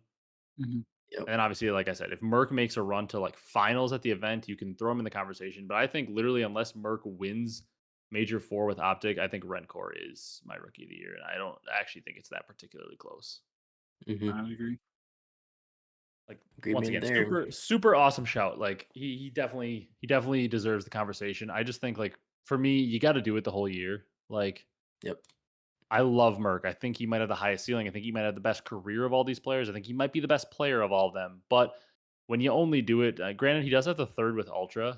S3: Mhm.
S2: Yep.
S1: And then obviously, like I said, if Merc makes a run to like finals at the event, you can throw him in the conversation. But I think literally, unless Merc wins Major 4 with OpTic, I think Rencor is my rookie of the year. And I don't actually think it's that particularly close.
S2: Mm-hmm.
S3: I would agree.
S1: Like once
S2: Agreement
S1: again,
S2: there.
S1: super awesome shout. Like he definitely deserves the conversation. I just think like for me, you got to do it the whole year. Like
S2: Yep.
S1: I love Merc. I think he might have the highest ceiling. I think he might have the best career of all these players. I think he might be the best player of all of them. But when you only do it, granted, he does have the third with Ultra,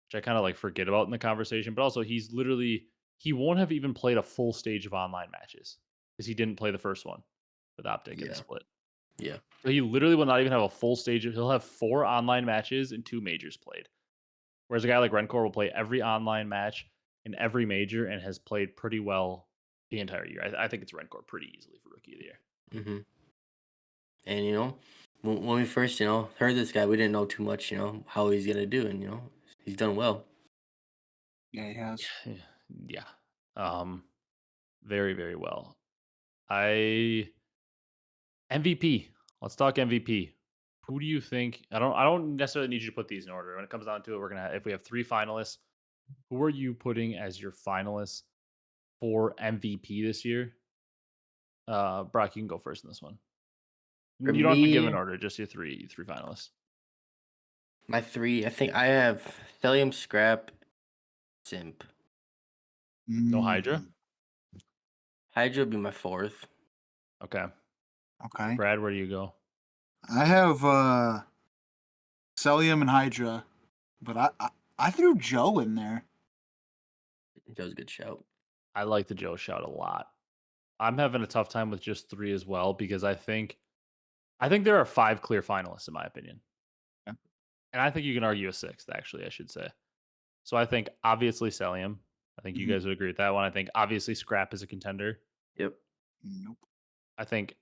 S1: which I kind of like forget about in the conversation. But also, he won't have even played a full stage of online matches because he didn't play the first one with OpTic in the
S2: Yeah.
S1: split.
S2: Yeah.
S1: So he literally will not even have a full stage. He'll have 4 online matches and 2 majors played. Whereas a guy like Rencor will play every online match in every major and has played pretty well the entire year. I think it's Rencor pretty easily for rookie of the year.
S2: Mm-hmm. And when we first heard this guy, we didn't know too much how he's gonna do, and he's done well.
S3: Yeah, he has.
S1: Yeah. Very, very well. MVP. Let's talk MVP. Who do you think? I don't necessarily need you to put these in order. When it comes down to it, if we have 3 finalists, who are you putting as your finalists for MVP this year? Brock, you can go first in this one.
S2: For
S1: You don't have to give an
S2: me,
S1: order, just your three finalists.
S2: my 3, I think I have Thellium, Scrap, Simp.
S1: No Hydra?
S3: Mm,
S2: Hydra would be my 4th.
S1: Okay.
S3: okay.
S1: Brad, where do you go?
S3: I have Celium and Hydra, but I threw Joe in there.
S2: That was a good shout.
S1: I like the Joe shout a lot. I'm having a tough time with just 3 as well because I think there are 5 clear finalists in my opinion.
S3: Yeah.
S1: And I think you can argue a 6th, actually, I should say. So I think obviously Celium. I think you
S3: Mhm.
S1: guys would agree with that one. I think obviously Scrap is a contender.
S2: Yep.
S3: Nope.
S1: I think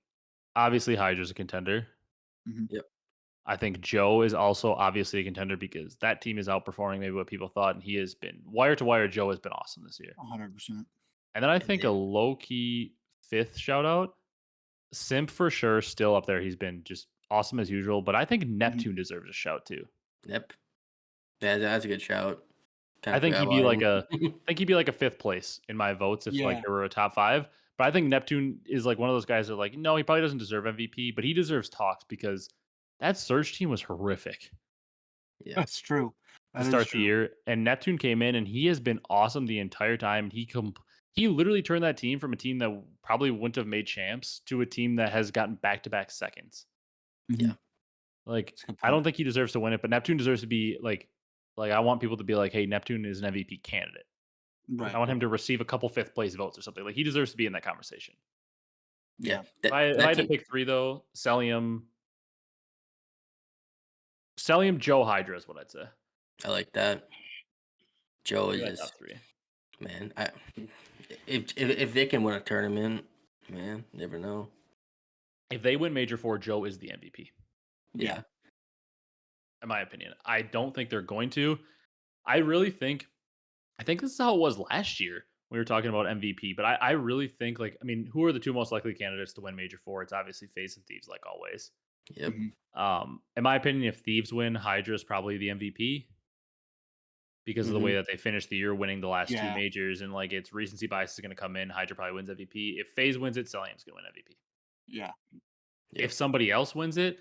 S1: obviously Hydra's a contender.
S3: Mhm.
S2: Yep.
S1: I think Joe is also obviously a contender because that team is outperforming maybe what people thought, and he has been wire to wire. Joe has been awesome this year.
S3: 100%.
S1: And then I
S2: And
S1: think a
S2: then
S1: low key 5th shout out, Simp for sure, still up there. He's been just awesome as usual, but I think Neptune deserves a shout too.
S2: Yep. Yeah, that's a good shout. Kind
S1: I
S2: of
S1: think
S2: forgot
S1: he'd be
S2: about
S1: like
S2: him.
S1: a 5th place in my votes if like
S3: Yeah.
S1: there were a top 5. But I think Neptune is like one of those guys that are like, no, he probably doesn't deserve MVP, but he deserves talks because that Surge team was horrific
S2: Yeah.
S3: That's true.
S1: to
S3: That is
S1: start the
S3: true.
S1: year. And Neptune came in and he has been awesome the entire time. He literally turned that team from a team that probably wouldn't have made champs to a team that has gotten back-to-back seconds.
S2: Yeah.
S3: Mhm.
S1: Like,
S3: That's a good
S1: I don't
S3: point.
S1: think he deserves to win it, but Neptune deserves to be like I want people to be like, hey, Neptune is an MVP candidate.
S3: Right.
S1: I want him to receive a couple fifth place votes or something. Like he deserves to be in that conversation.
S2: Yeah.
S1: If I
S2: That
S1: had to
S2: team.
S1: pick three though, Celium, Joe, Hydra is what I'd say.
S2: I like that. Joe
S1: Those
S2: is
S1: are my top
S2: just
S1: three.
S2: man. If they can win a tournament, man, never know.
S1: If they win Major Four, Joe is the MVP,
S2: Yeah.
S1: in my opinion. I don't think they're going to. I think this is how it was last year. We were talking about MVP, but I really think who are the two most likely candidates to win Major Four? It's obviously FaZe and Thieves, like always.
S2: Yep.
S3: Mhm.
S1: In my opinion, if Thieves win, Hydra is probably the MVP because of the way
S2: Mhm.
S1: that they finished the year winning the last two
S3: Yeah.
S1: majors, and like its recency bias is going to come in. Hydra probably wins MVP. If FaZe wins it, Celium's going to win MVP.
S3: Yeah.
S1: If
S2: Yep.
S1: somebody else wins it,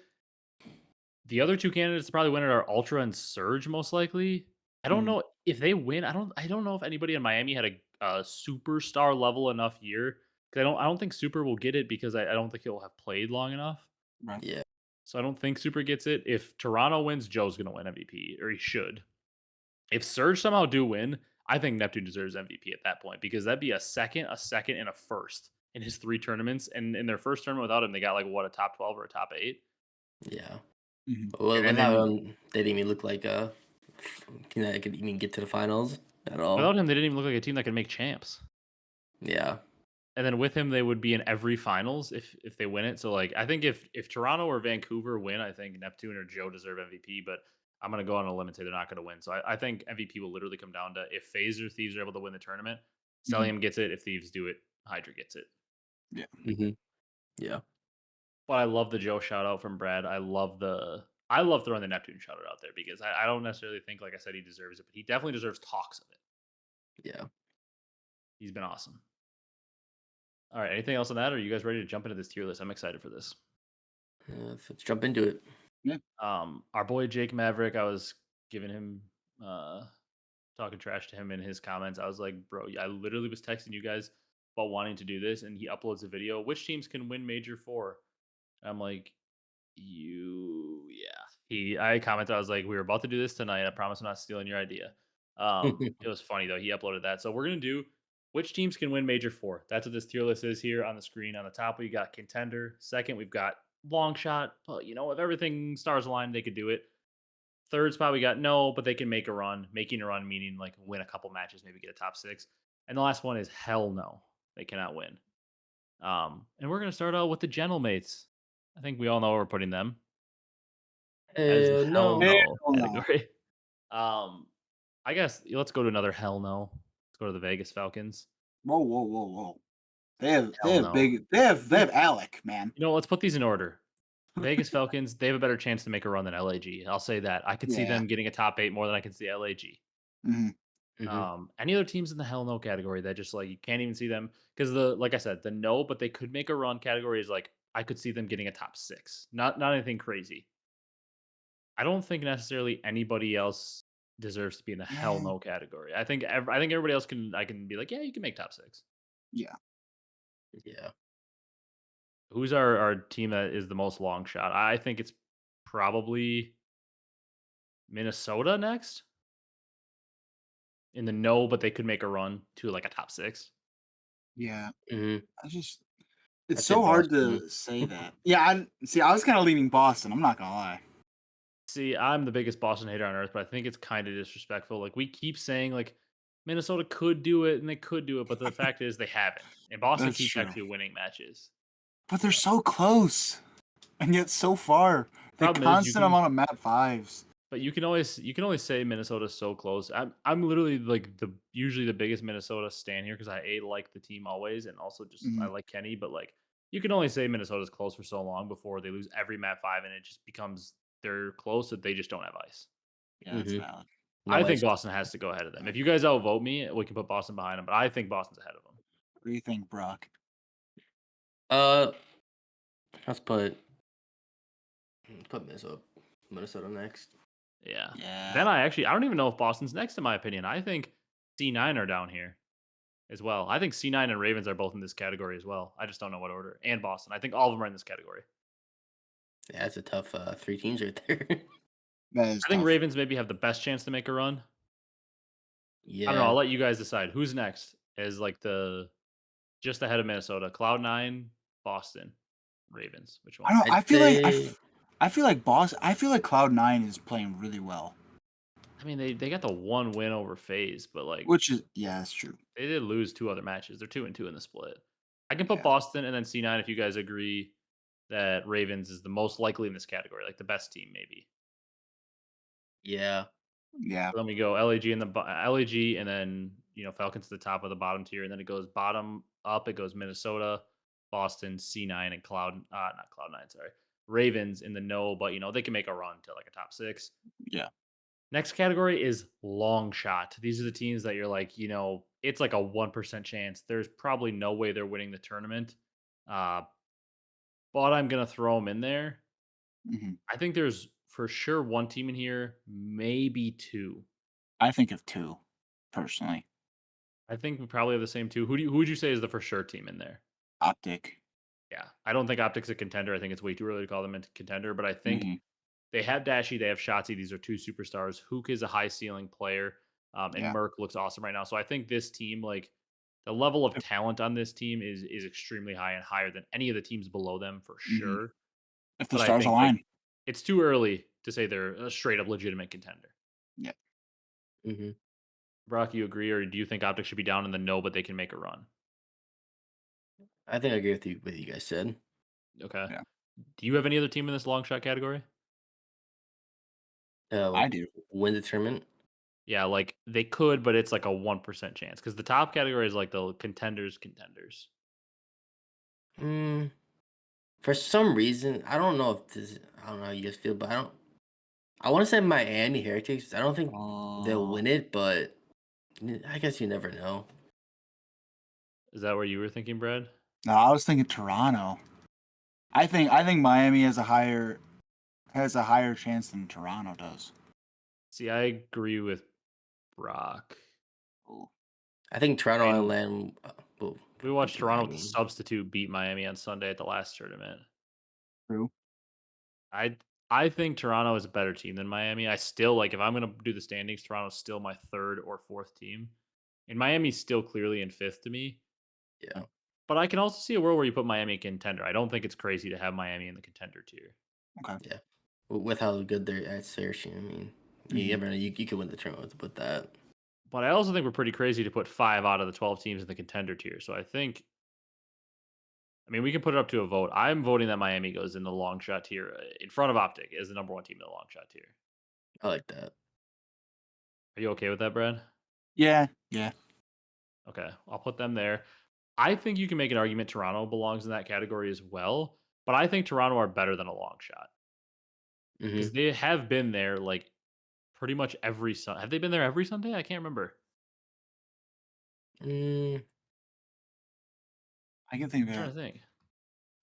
S1: the other two candidates to probably win it are Ultra and Surge, most likely. I don't
S3: Mhm.
S1: know if they win. I don't know if anybody in Miami had a superstar level enough year. Because I don't think Super will get it because I don't think he'll have played long enough.
S3: Right.
S2: Yeah.
S1: So I don't think Super gets it. If Toronto wins, Joe's going to win MVP, or he should. If Surge somehow do win, I think Neptune deserves MVP at that point because that'd be a second, and a first in his three tournaments. And in their first tournament without him, they got like what, a top 12 or a top 8.
S2: Yeah.
S3: Mhm.
S2: Well,
S1: And
S2: without
S1: then
S2: him, they didn't even look like I could even get to the finals at all.
S1: without him, they didn't even look like a team that could make champs.
S2: Yeah.
S1: And then with him, they would be in every finals if they win it. So like I think if Toronto or Vancouver win, I think Neptune or Joe deserve MVP. But I'm gonna go on a limb and say they're not gonna win. So I think MVP will literally come down to if FaZe or Thieves are able to win the tournament,
S3: Mhm.
S1: Celium gets it. If Thieves do it, Hydra gets it.
S3: Yeah.
S2: Hmm. Yeah.
S1: But I love the Joe shout out from Brad. I love throwing the Neptune shout out there because I don't necessarily think, like I said, he deserves it, but he definitely deserves talks of it.
S2: Yeah.
S1: He's been awesome. All right. Anything else on that? Or are you guys ready to jump into this tier list? I'm excited for this.
S2: Let's jump into it.
S1: Our boy Jake Maverick, I was giving him talking trash to him in his comments. I was like, bro, I literally was texting you guys about wanting to do this, and he uploads a video. Which teams can win Major Four? And I'm like, I commented, I was like, we were about to do this tonight. I promise I'm not stealing your idea. It was funny though. He uploaded that. So we're gonna do which teams can win Major Four. That's what this tier list is here on the screen. On the top, we got Contender. Second, we've got Long Shot. But if everything stars align, they could do it. Third spot, we got No, but they can make a run. Making a run meaning like win a couple matches, maybe get a top 6. And the last one is Hell No. They cannot win. And we're gonna start out with the Gentlemates. I think we all know where we're putting them. That is the Hell
S2: No.
S1: No
S3: Hell no.
S1: category. I guess let's go to another Hell No. Let's go to the Vegas Falcons.
S3: Whoa, whoa, whoa, whoa. They have
S1: Hell no.
S3: they have Alec, man.
S1: Let's put these in order. Vegas Falcons, they have a better chance to make a run than LAG. I'll say that. I could see
S3: Yeah.
S1: them getting a top 8 more than I can see LAG.
S3: Hmm.
S2: Hmm.
S1: Any other teams in the Hell No category that just like you can't even see them because like I said, the no, but they could make a run category is like I could see them getting a top 6. Not anything crazy. I don't think necessarily anybody else deserves to be in the Hell
S3: Yeah.
S1: No category. I think everybody else can. I can be like, yeah, you can make top 6.
S3: Yeah.
S2: Yeah.
S1: Who's our team that is the most long shot? I think it's probably Minnesota next in the no, but they could make a run to like a top 6.
S3: Yeah.
S2: Hmm.
S3: I just it's
S2: I'd say
S3: so hard
S2: Boston.
S3: to say that. Yeah, I was kind of leaning Boston. I'm not gonna lie.
S1: See, I'm the biggest Boston hater on earth, but I think it's kind of disrespectful. Like we keep saying, like Minnesota could do it and they could do it, but the fact is they haven't. And Boston
S3: That's
S1: keeps
S3: true.
S1: actually winning matches.
S3: But they're so close, and yet so far. The
S1: Problem is,
S3: constant amount of map fives.
S1: but you can always say Minnesota's so close. I'm literally like usually the biggest Minnesota stan here because I like the team always, and also just I
S3: Mhm.
S1: like Kenny. But like you can only say Minnesota's close for so long before they lose every map 5, and it just becomes they're close that they just don't have ice.
S3: Yeah, that's
S2: Hmm.
S3: valid.
S1: I
S2: No
S1: think
S2: ice.
S1: Boston has to go ahead of them. If you guys outvote me, we can put Boston behind them, but I think Boston's ahead of them.
S3: What do you think, Brock?
S2: Uh, let's put Minnesota next.
S1: Yeah.
S3: Yeah.
S1: Then I don't even know if Boston's next in my opinion. I think C9 are down here as well. I think C9 and Ravens are both in this category as well. I just don't know what order. And Boston. I think all of them are in this category.
S2: Yeah, that's a tough 3 teams right there.
S3: That is
S1: I think
S3: tough.
S1: Ravens maybe have the best chance to make a run. I don't know. I'll
S2: Yeah.
S1: let you guys decide. Who's next as like the just ahead of Minnesota? Cloud9, Boston, Ravens. Which
S3: I
S1: one?
S3: don't.
S2: I'd say
S3: I feel like I feel like Cloud9 is playing really well.
S1: I mean, they got the one win over FaZe, but like
S3: Which is that's true.
S1: they did lose 2 other matches. They're 2-2 in the split. I can put
S3: Yeah.
S1: Boston and then C9 if you guys agree that Ravens is the most likely in this category, like the best team maybe.
S2: yeah.
S3: Yeah.
S1: So then we go LAG and LAG and then, Falcons to the top of the bottom tier and then it goes bottom up, it goes Minnesota, Boston, C9 and not Cloud9, sorry. Ravens in the no, but they can make a run to like a top 6.
S3: Yeah.
S1: Next category is long shot. These are the teams that you're like, it's like a 1% chance. There's probably no way they're winning the tournament. Uh, but I'm going to throw them in there.
S3: hmm
S1: I think there's for sure one team in here, maybe 2.
S3: I think of 2, personally.
S1: I think we probably have the same 2. Who would you say is the for sure team in there?
S3: OpTic.
S1: Yeah. I don't think OpTic's a contender. I think it's way too early to call them a contender, but I think
S3: hmm
S1: they have Dashy, they have shottzyy. These are 2 superstars. Huke is a high ceiling player, and
S3: Yeah.
S1: Merc looks awesome right now. So I think this team, like the level of talent on this team is extremely high and higher than any of the teams below them for
S3: hmm
S1: sure.
S3: If the
S1: But I
S3: stars
S1: think like
S3: align.
S1: it's too early to say they're a straight up legitimate contender.
S3: Yeah.
S2: hmm
S1: Brock, you agree, or do you think Optic should be down in the no, but they can make a run?
S2: I think I agree with you. What you guys said.
S1: Okay.
S3: Yeah.
S1: Do you have any other team in this long shot category?
S3: I
S2: Like
S3: do.
S2: win the tournament.
S1: Yeah, like they could, but it's like a 1% chance because the top category is like the contenders.
S2: Mm, for some reason, I don't know if this. I don't know how you guys feel, but I don't. I want to say Miami Heretics. I don't think they'll
S3: Oh.
S2: win it, but I guess you never know.
S1: Is that where you were thinking, Brad?
S3: No, I was thinking Toronto. I think Miami has a higher chance than Toronto does.
S1: See, I agree with Brock.
S3: Oh.
S2: I think Toronto
S1: I
S2: and
S1: mean,
S2: Land. Will
S1: we watched
S2: beat
S1: Toronto with the
S2: Miami.
S1: substitute beat Miami on Sunday at the last tournament.
S3: True.
S1: I I think Toronto is a better team than Miami. I still like if I'm gonna do the standings, Toronto's still my 3rd or 4th team. And Miami's still clearly in 5th to me.
S2: Yeah.
S1: But I can also see a world where you put Miami in contender. I don't think it's crazy to have Miami in the contender tier.
S3: Okay.
S2: Yeah. With how good they're at searching, I mean, you
S3: Mhm.
S2: never know. You could win the tournament with that.
S1: But I also think we're pretty crazy to put 5 out of the 12 teams in the contender tier. So I mean, we can put it up to a vote. I'm voting that Miami goes in the long shot tier in front of OpTic as the number 1 team in the long shot tier.
S2: I like that.
S1: Are you okay with that, Brad?
S3: Yeah. Yeah.
S1: Okay, I'll put them there. I think you can make an argument Toronto belongs in that category as well, but I think Toronto are better than a long shot because
S2: hmm
S1: they have been there like pretty much every Sunday. Have they been there every Sunday? I can't remember.
S2: Mm,
S3: I can think
S1: I'm trying to
S3: of
S1: think.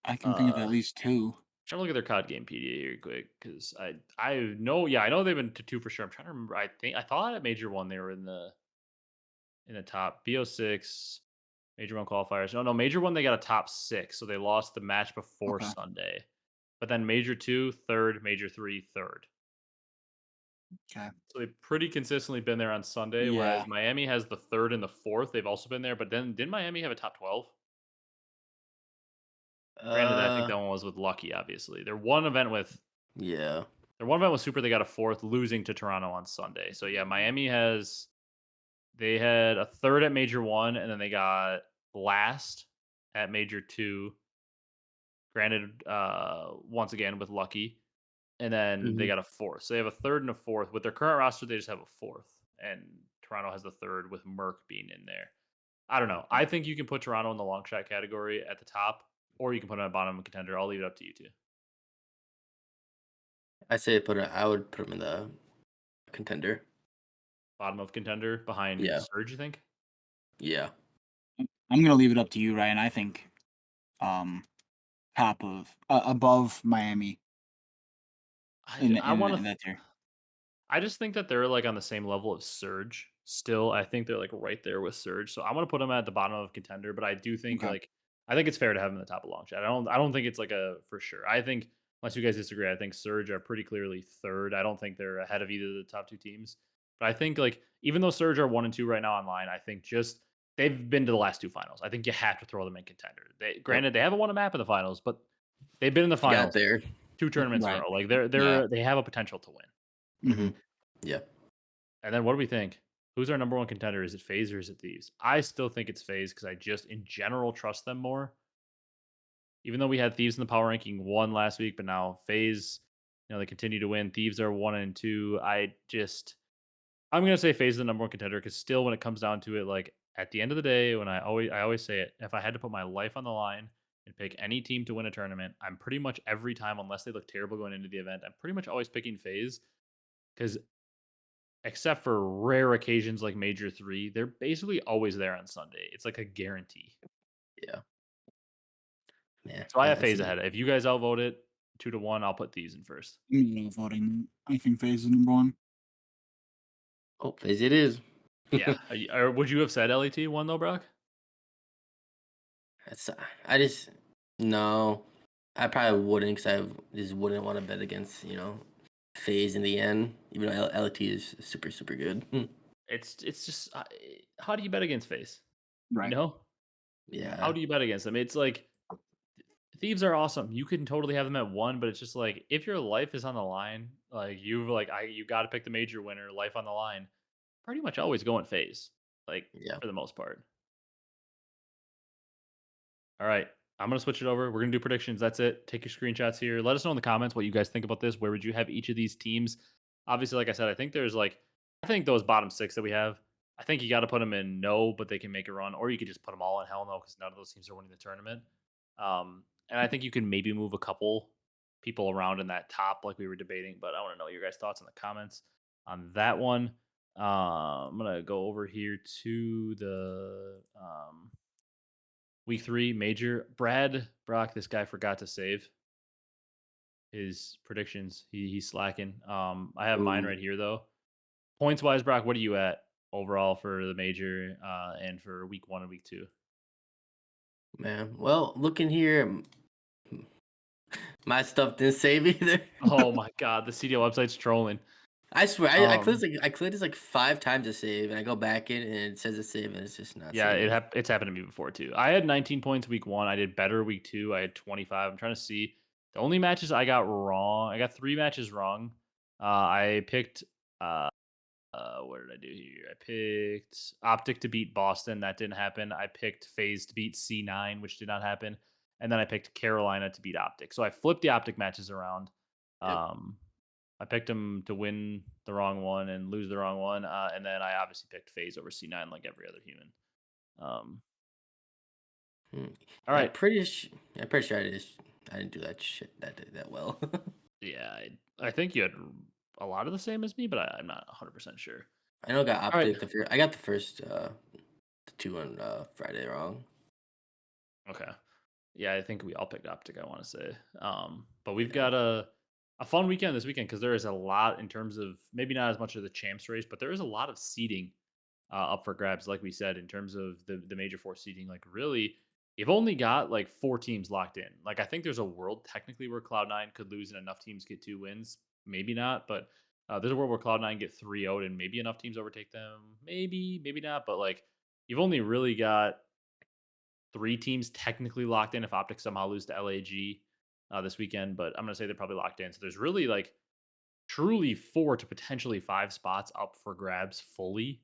S3: I can think of at
S1: Uh,
S3: least 2.
S1: Trying to look at their COD Gamepedia here quick because I know I know they've been to 2 for sure. I'm trying to remember. I thought at Major One they were in the top BO6 Major One qualifiers. No, Major One they got a top 6, so they lost the match before
S3: Okay.
S1: Sunday. But then Major 2, third, Major 3, third.
S3: Okay.
S1: So they've pretty consistently been there on Sunday,
S3: Yeah.
S1: whereas Miami has the 3rd and the 4th. They've also been there, but then didn't Miami have a top 12? Granted, I think
S2: uh,
S1: that one was with Lucky, obviously.
S2: yeah.
S1: Their one event was Super, they got a 4th, losing to Toronto on Sunday. So yeah, they had a 3rd at Major 1, and then they got last at Major 2. Granted, once again with Lucky. And then they
S2: hmm
S1: got a 4th. So they have a 3rd and a 4th. With their current roster, they just have a 4th. And Toronto has the 3rd with Merc being in there. I don't know. I think you can put Toronto in the long shot category at the top, or you can put them at bottom contender. I'll leave it up to you two.
S2: I say I would put them in the contender.
S1: Bottom of contender behind
S2: Yeah.
S1: Surge, you think?
S2: Yeah.
S3: I'm gonna leave it up to you, Ryan. I think top of above Miami in
S1: I want
S3: in
S1: to.
S3: that tier.
S1: I just think that they're like on the same level of Surge still. I think they're like right there with Surge. So I want to put them at the bottom of contender, but I do think
S3: Okay.
S1: I think it's fair to have them in the top of long shot. I don't think it's like a for sure. I think unless you guys disagree, I think Surge are pretty clearly third. I don't think they're ahead of either of the top two teams. But I think like even though Surge are 1 and 2 right now online, I think just they've been to the last two finals. I think you have to throw them in contender.
S2: Yep.
S1: Granted they haven't won a map in the finals, but they've been in the
S2: They got
S1: finals
S2: there.
S1: two tournaments in a
S3: Right.
S1: row. Like
S3: Yeah.
S1: they have a potential to win.
S3: Hmm.
S2: Yeah.
S1: And then what do we think? Who's our number one contender? Is it FaZe or is it Thieves? I still think it's FaZe because I just in general trust them more. Even though we had Thieves in the power ranking 1 last week, but now FaZe, they continue to win. Thieves are 1 and 2. I'm gonna say FaZe is the number one contender because still when it comes down to it, like at the end of the day, when I always say it, if I had to put my life on the line and pick any team to win a tournament, I'm pretty much every time, unless they look terrible going into the event, I'm pretty much always picking FaZe because except for rare occasions like Major 3, they're basically always there on Sunday. It's like a guarantee.
S2: Yeah. Yeah.
S1: So I have
S2: That's
S1: FaZe
S2: it.
S1: ahead. If you guys outvote it 2-1, I'll put Thieves in first.
S3: I'm not voting. I think FaZe is number one.
S2: Oh, FaZe it is.
S1: Yeah. Or would you have said LET 1 though, Brock?
S2: That's I just no. I probably wouldn't because I just wouldn't want to bet against FaZe in the end. Even though LT is super super good.
S1: It's just how do you bet against FaZe? You
S3: Right.
S1: know? How
S2: Yeah.
S1: do you bet against them? It's like Thieves are awesome. You can totally have them at 1, but it's just like if your life is on the line, you got to pick the major winner, life on the line. Pretty much always going FaZe, like
S2: Yeah.
S1: for the most part. All right. I'm going to switch it over. We're going to do predictions. That's it. Take your screenshots here. Let us know in the comments what you guys think about this. Where would you have each of these teams? Obviously, like I said, I think those bottom 6 that we have, I think you got to put them in no, but they can make a run, or you could just put them all in hell no because none of those teams are winning the tournament. And I think you can maybe move a couple people around in that top, like we were debating, but I want to know your guys' thoughts in the comments on that one. I'm going to go over here to the week 3 major. Brock, this guy forgot to save his predictions. He's slacking. I have mine
S2: Ooh,
S1: right here though. Points wise, Brock, what are you at overall for the major and for week 1 and week 2?
S2: man. Well, looking here, my stuff didn't save either.
S1: Oh my god, the CDL website's trolling.
S2: I swear,
S1: Um,
S2: I clicked this like 5 times to save, and I go back in and it says it's saved, and it's just not
S1: yeah,
S2: saving.
S1: it's happened to me before too. I had 19 points week 1. I did better week 2. I had 25. I'm trying to see the only matches I got wrong. I got 3 matches wrong. I picked what did I do here? I picked OpTic to beat Boston. That didn't happen. I picked FaZe to beat C9, which did not happen. And then I picked Carolina to beat OpTic. So I flipped the OpTic matches around.
S2: Yep.
S1: Um, I picked them to win the wrong one and lose the wrong one. And then I obviously picked FaZe over C9 like every other human. Um,
S2: Hmm.
S1: all
S2: Yeah,
S1: right.
S2: I'm pretty sure I didn't do that shit that well.
S1: Yeah, I think you had a lot of the same as me, but I'm not 100% sure.
S2: I know I got
S1: All right.
S2: optic I got the first the 2 on Friday wrong.
S1: Okay. Yeah, I think we all picked Optic, I want to say. But we've
S2: Yeah.
S1: got a fun weekend this weekend because there is a lot in terms of maybe not as much of the champs race, but there is a lot of seeding up for grabs, like we said, in terms of the major 4 seeding. Like, really, you've only got like 4 teams locked in. Like, I think there's a world technically where Cloud9 could lose and enough teams get 2 wins. Maybe not, but there's a world where Cloud9 get 3 0 and maybe enough teams overtake them. Maybe not, but like, you've only really got 3 teams technically locked in if Optic somehow lose to LAG this weekend, but I'm gonna say they're probably locked in. So there's really like truly 4 to potentially 5 spots up for grabs fully,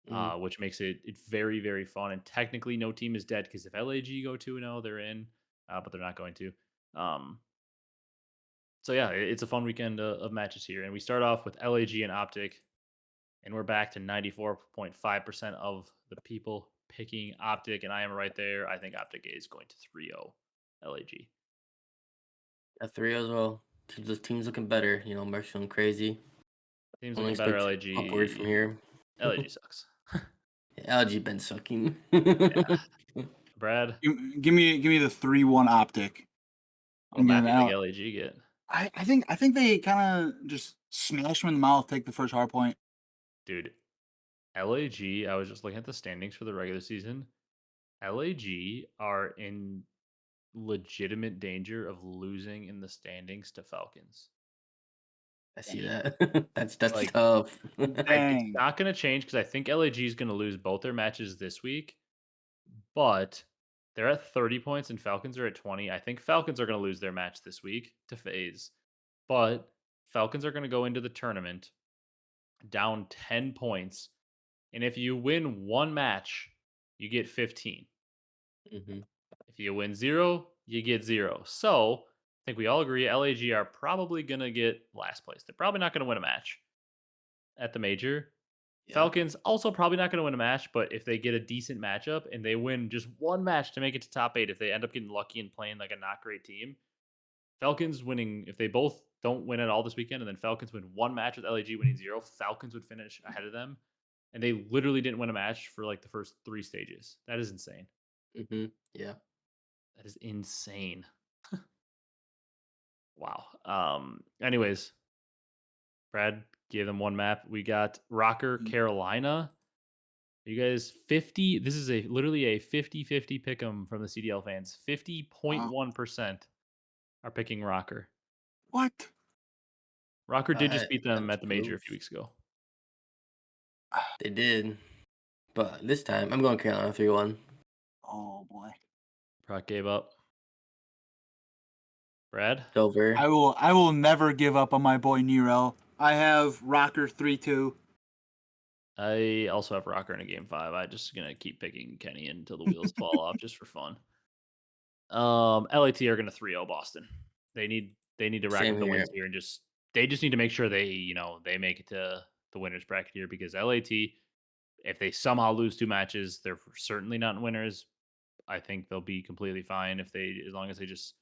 S2: Mm.
S1: which makes it very very fun. And technically, no team is dead because if LAG go 2-0, they're in, but they're not going to. Um, so yeah, it's a fun weekend of matches here, and we start off with LAG and Optic. And we're back to 94.5% of the people picking Optic, and I am right there. I think Optic is going to 3-0 LAG.
S2: Got 3 as well. Teams looking better. Merck's going crazy.
S1: Teams
S2: Only
S1: looking better.
S2: expect upward from
S1: LAG.
S2: here.
S1: LAG sucks.
S2: LG been sucking.
S1: Yeah. Brad.
S3: Give me the 3-1 optic.
S1: What
S3: I'm
S1: map
S3: giving
S1: do you think
S3: out.
S1: LAG get?
S3: I think they kind of just smash him in the mouth, take the first hard point.
S1: Dude, LAG, I was just looking at the standings for the regular season. LAG are in legitimate danger of losing in the standings to Falcons.
S2: I see that. That's
S1: Like,
S2: tough.
S1: It's
S3: Dang.
S1: not going to change because I think LAG is going to lose both their matches this week, but they're at 30 points and Falcons are at 20. I think Falcons are going to lose their match this week to FaZe, but Falcons are going to go into the tournament down 10 points. And if you win one match, you get 15.
S2: hmm
S1: If you win 0, you get 0. So I think we all agree LAG are probably going to get last place. They're probably not going to win a match at the major.
S2: Yeah.
S1: Falcons also probably not going to win a match, but if they get a decent matchup and they win just one match to make it to top 8, if they end up getting lucky and playing like a not great team, Falcons winning, if they both don't win at all this weekend and then Falcons win one match with LAG winning 0, Falcons would finish ahead of them. And they literally didn't win a match for like the first 3 stages. That is insane.
S2: Yeah.
S1: That is insane. Wow. Anyways, Brad gave them one map. We got Rocker, Carolina. You guys 50. This is literally a 50-50 pick 'em from the CDL fans. 50.1% are picking Rocker.
S3: What?
S1: Rocker did just beat them
S2: That's
S1: at the major a
S2: close.
S1: few weeks ago.
S2: They did. But this time, I'm going Carolina 3-1.
S3: Oh boy.
S1: Brock gave up. Brad?
S2: It's over.
S3: I will never give up on my boy Nero. I have Rocker 3-2.
S1: I also have Rocker in a game 5. I'm just gonna keep picking Kenny until the wheels fall off just for fun. LAT are gonna 3-0 Boston. They need to rack
S2: Same
S1: up the
S2: here.
S1: wins here and they just need to make sure they make it to the winners bracket here because LAT, if they somehow lose 2 matches, they're certainly not winners. I think they'll be completely fine as long as they just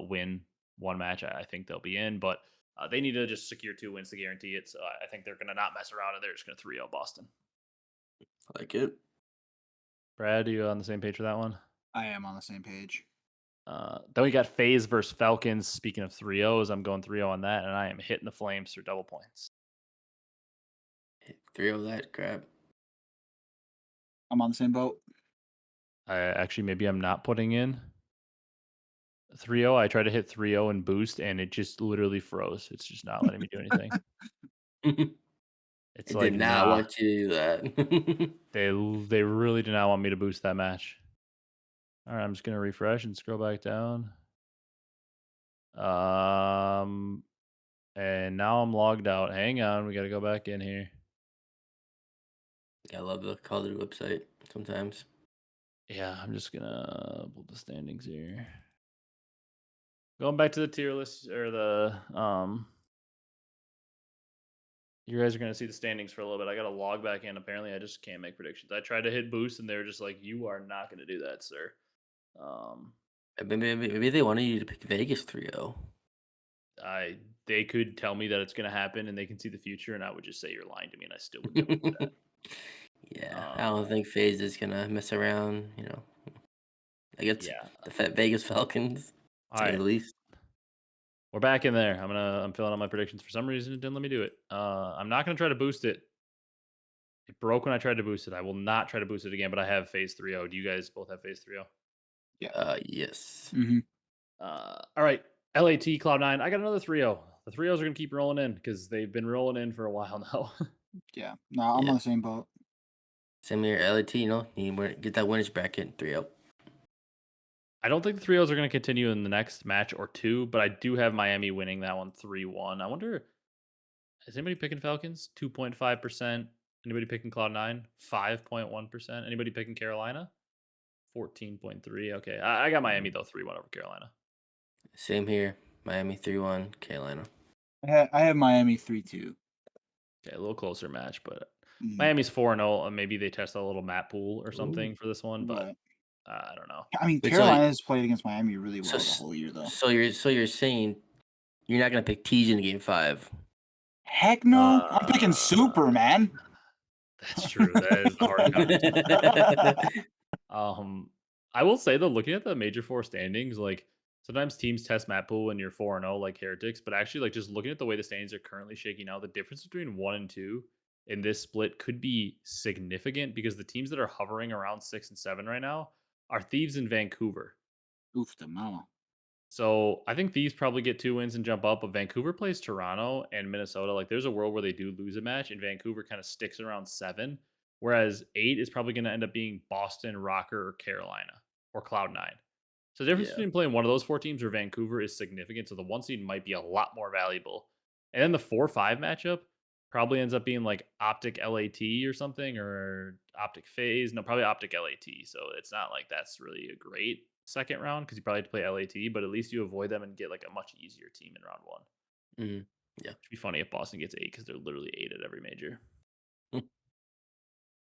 S1: win one match. I think they'll be in, but they need to just secure 2 wins to guarantee it. So I think they're going to not mess around and they're just going to 3-0 Boston.
S2: I like it.
S1: Brad, are you on the same page for that one?
S3: I am on the same page.
S1: Then we got FaZe versus Falcons. Speaking of 3-0s, I'm going 3-0 on that, and I am hitting the Flames for double points.
S2: 3-0 that crap.
S3: I'm on the same boat.
S1: Maybe I'm not putting in 3-0. I tried to hit 3-0 and boost, and it just literally froze. It's just not letting me do anything. It's
S2: It
S1: like,
S2: did not
S1: nah.
S2: want you to do that.
S1: They really did not want me to boost that match. All right, I'm just gonna refresh and scroll back down. And now I'm logged out. Hang on, we gotta go back in here.
S2: I love the Call of Duty website sometimes.
S1: Yeah, I'm just gonna pull the standings here. Going back to the tier list or the you guys are gonna see the standings for a little bit. I gotta log back in. Apparently, I just can't make predictions. I tried to hit boost, and they were just like, "You are not gonna do that, sir."
S2: Maybe they wanted you to pick Vegas 3-0.
S1: They could tell me that it's gonna happen, and they can see the future, and I would just say you're lying to me, and I still would never do that.
S2: Yeah, I don't think FaZe is gonna mess around. I guess
S1: Yeah.
S2: the Vegas Falcons,
S1: All
S2: to say
S1: right,
S2: the least.
S1: we're back in there. I'm filling out my predictions. For some reason, it didn't let me do it. I'm not gonna try to boost it. It broke when I tried to boost it. I will not try to boost it again. But I have FaZe 3-0. Do you guys both have FaZe 3-0?
S2: Yes.
S3: Mm-hmm.
S1: All right, LAT Cloud9. I got another 3-0. The 3-0s are gonna keep rolling in because they've been rolling in for a while now.
S3: Yeah. No, I'm on the same boat.
S2: Same here, LAT. You get that winners bracket 3-0.
S1: I don't think the 3-0s are going to continue in the next match or 2, but I do have Miami winning that one 3-1. I wonder, is anybody picking Falcons? 2.5%. Anybody picking Cloud9? 5.1%. Anybody picking Carolina? 14.3. Okay, I got Miami though 3-1 over Carolina.
S2: Same here, Miami 3-1, Carolina.
S3: I have Miami 3-2.
S1: Okay, a little closer match, but
S3: Mhm.
S1: Miami's 4-0. Maybe they test a little map pool or something for this one, but
S3: Right.
S1: I don't know.
S3: I mean,
S2: Wait, so-
S3: Carolina has played against Miami really well
S2: So-
S3: the whole year, though.
S2: So you're saying you're not gonna pick TJ in game 5?
S3: Heck no! I'm picking Super, man.
S1: That's true. That is the hard cut. I will say though, looking at the major 4 standings, like sometimes teams test map pool when you're 4-0 like Heretics, but actually like just looking at the way the standings are currently shaking out, the difference between 1 and 2 in this split could be significant because the teams that are hovering around 6 and 7 right now are Thieves and Vancouver.
S3: Oof, the mama.
S1: So I think Thieves probably get 2 wins and jump up, but Vancouver plays Toronto and Minnesota. Like there's a world where they do lose a match and Vancouver kind of sticks around 7, whereas 8 is probably going to end up being Boston, Rocker, or Carolina or Cloud9. So the difference
S2: Yeah.
S1: between playing one of those 4 teams or Vancouver is significant. So the 1 seed might be a lot more valuable. And then the 4-5 matchup probably ends up being like OpTic LAT or something or OpTic Phase. No, probably OpTic LAT. So it's not like that's really a great second round because you probably have to play LAT, but at least you avoid them and get like a much easier team in round 1.
S2: Mhm. Yeah.
S1: It'd be funny if Boston gets 8 because they're literally 8 at every major.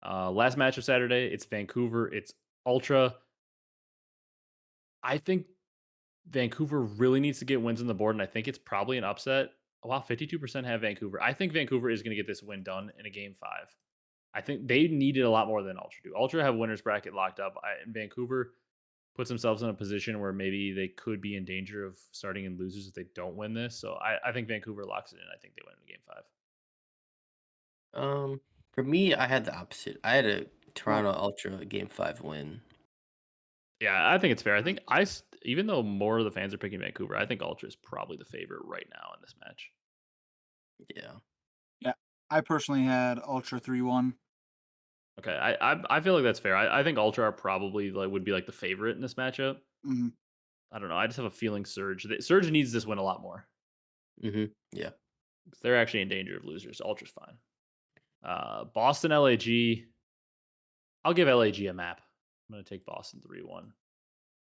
S1: Last match of Saturday, it's Vancouver. It's Ultra. I think Vancouver really needs to get wins on the board, and I think it's probably an upset. Wow, 52% have Vancouver. I think Vancouver is going to get this win done in a game 5. I think they needed a lot more than Ultra do. Ultra have winners bracket locked up, and Vancouver puts themselves in a position where maybe they could be in danger of starting in losers if they don't win this. So I think Vancouver locks it in. I think they win in game 5.
S2: For me, I had the opposite. I had a
S3: Well,
S2: Toronto Ultra Game 5 win.
S1: Yeah, I think it's fair. I think even though more of the fans are picking Vancouver, I think Ultra is probably the favorite right now in this match.
S2: Yeah.
S3: yeah. I personally had Ultra 3-1.
S1: Okay, I feel like that's fair. I think Ultra are probably like would be like the favorite in this matchup.
S3: Mm-hmm.
S1: I don't know. I just have a feeling Surge needs this win a lot more.
S2: Yeah.
S1: They're actually in danger of losers. Ultra's fine. Boston LAG. I'll give LAG a map. I'm gonna take Boston 3-1.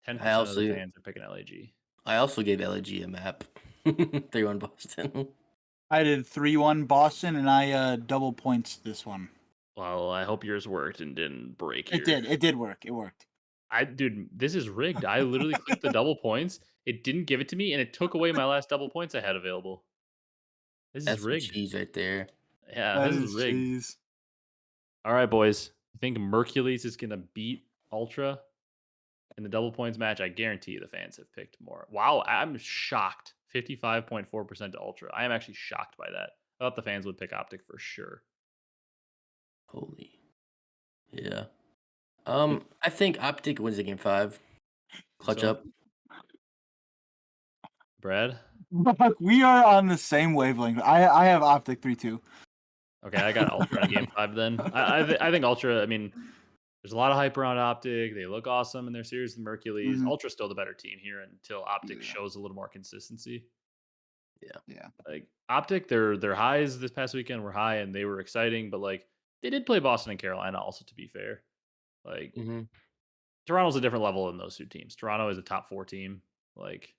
S1: 10% of the fans are picking LAG.
S2: I also gave LAG a map. 3-1 Boston.
S3: I did 3-1 Boston, and I double points this one.
S1: Well, I hope yours worked and didn't break
S3: It did. It did work. It worked.
S1: Dude, this is rigged. I literally clicked the double points. It didn't give it to me, and it took away my last double points I had available. This is
S2: That's some
S1: rigged.
S2: cheese right there.
S1: Yeah,
S3: That
S1: this is
S3: is
S1: rigged.
S3: cheese.
S1: All right, boys. You think Mercules is gonna beat Ultra in the double points match? I guarantee you the fans have picked more. Wow, I'm shocked. 55.4% to Ultra. I am actually shocked by that. I thought the fans would pick OpTic for sure.
S2: Holy. Yeah. I think OpTic wins the Game 5. Clutch
S1: So,
S2: up.
S1: Brad?
S3: Buck, we are on the same wavelength. I have OpTic 3-2.
S1: Okay, I got Ultra in game 5 then. I think Ultra, I mean, there's a lot of hype around OpTic. They look awesome in their series with Mercules.
S3: Mhm.
S1: Ultra's still the better team here until OpTic
S3: Yeah.
S1: shows a little more consistency.
S3: Yeah.
S1: Like OpTic, their highs this past weekend were high and they were exciting, but like they did play Boston and Carolina also, to be fair. Like Toronto's a different level than those 2 teams. Toronto is a top 4 team. Like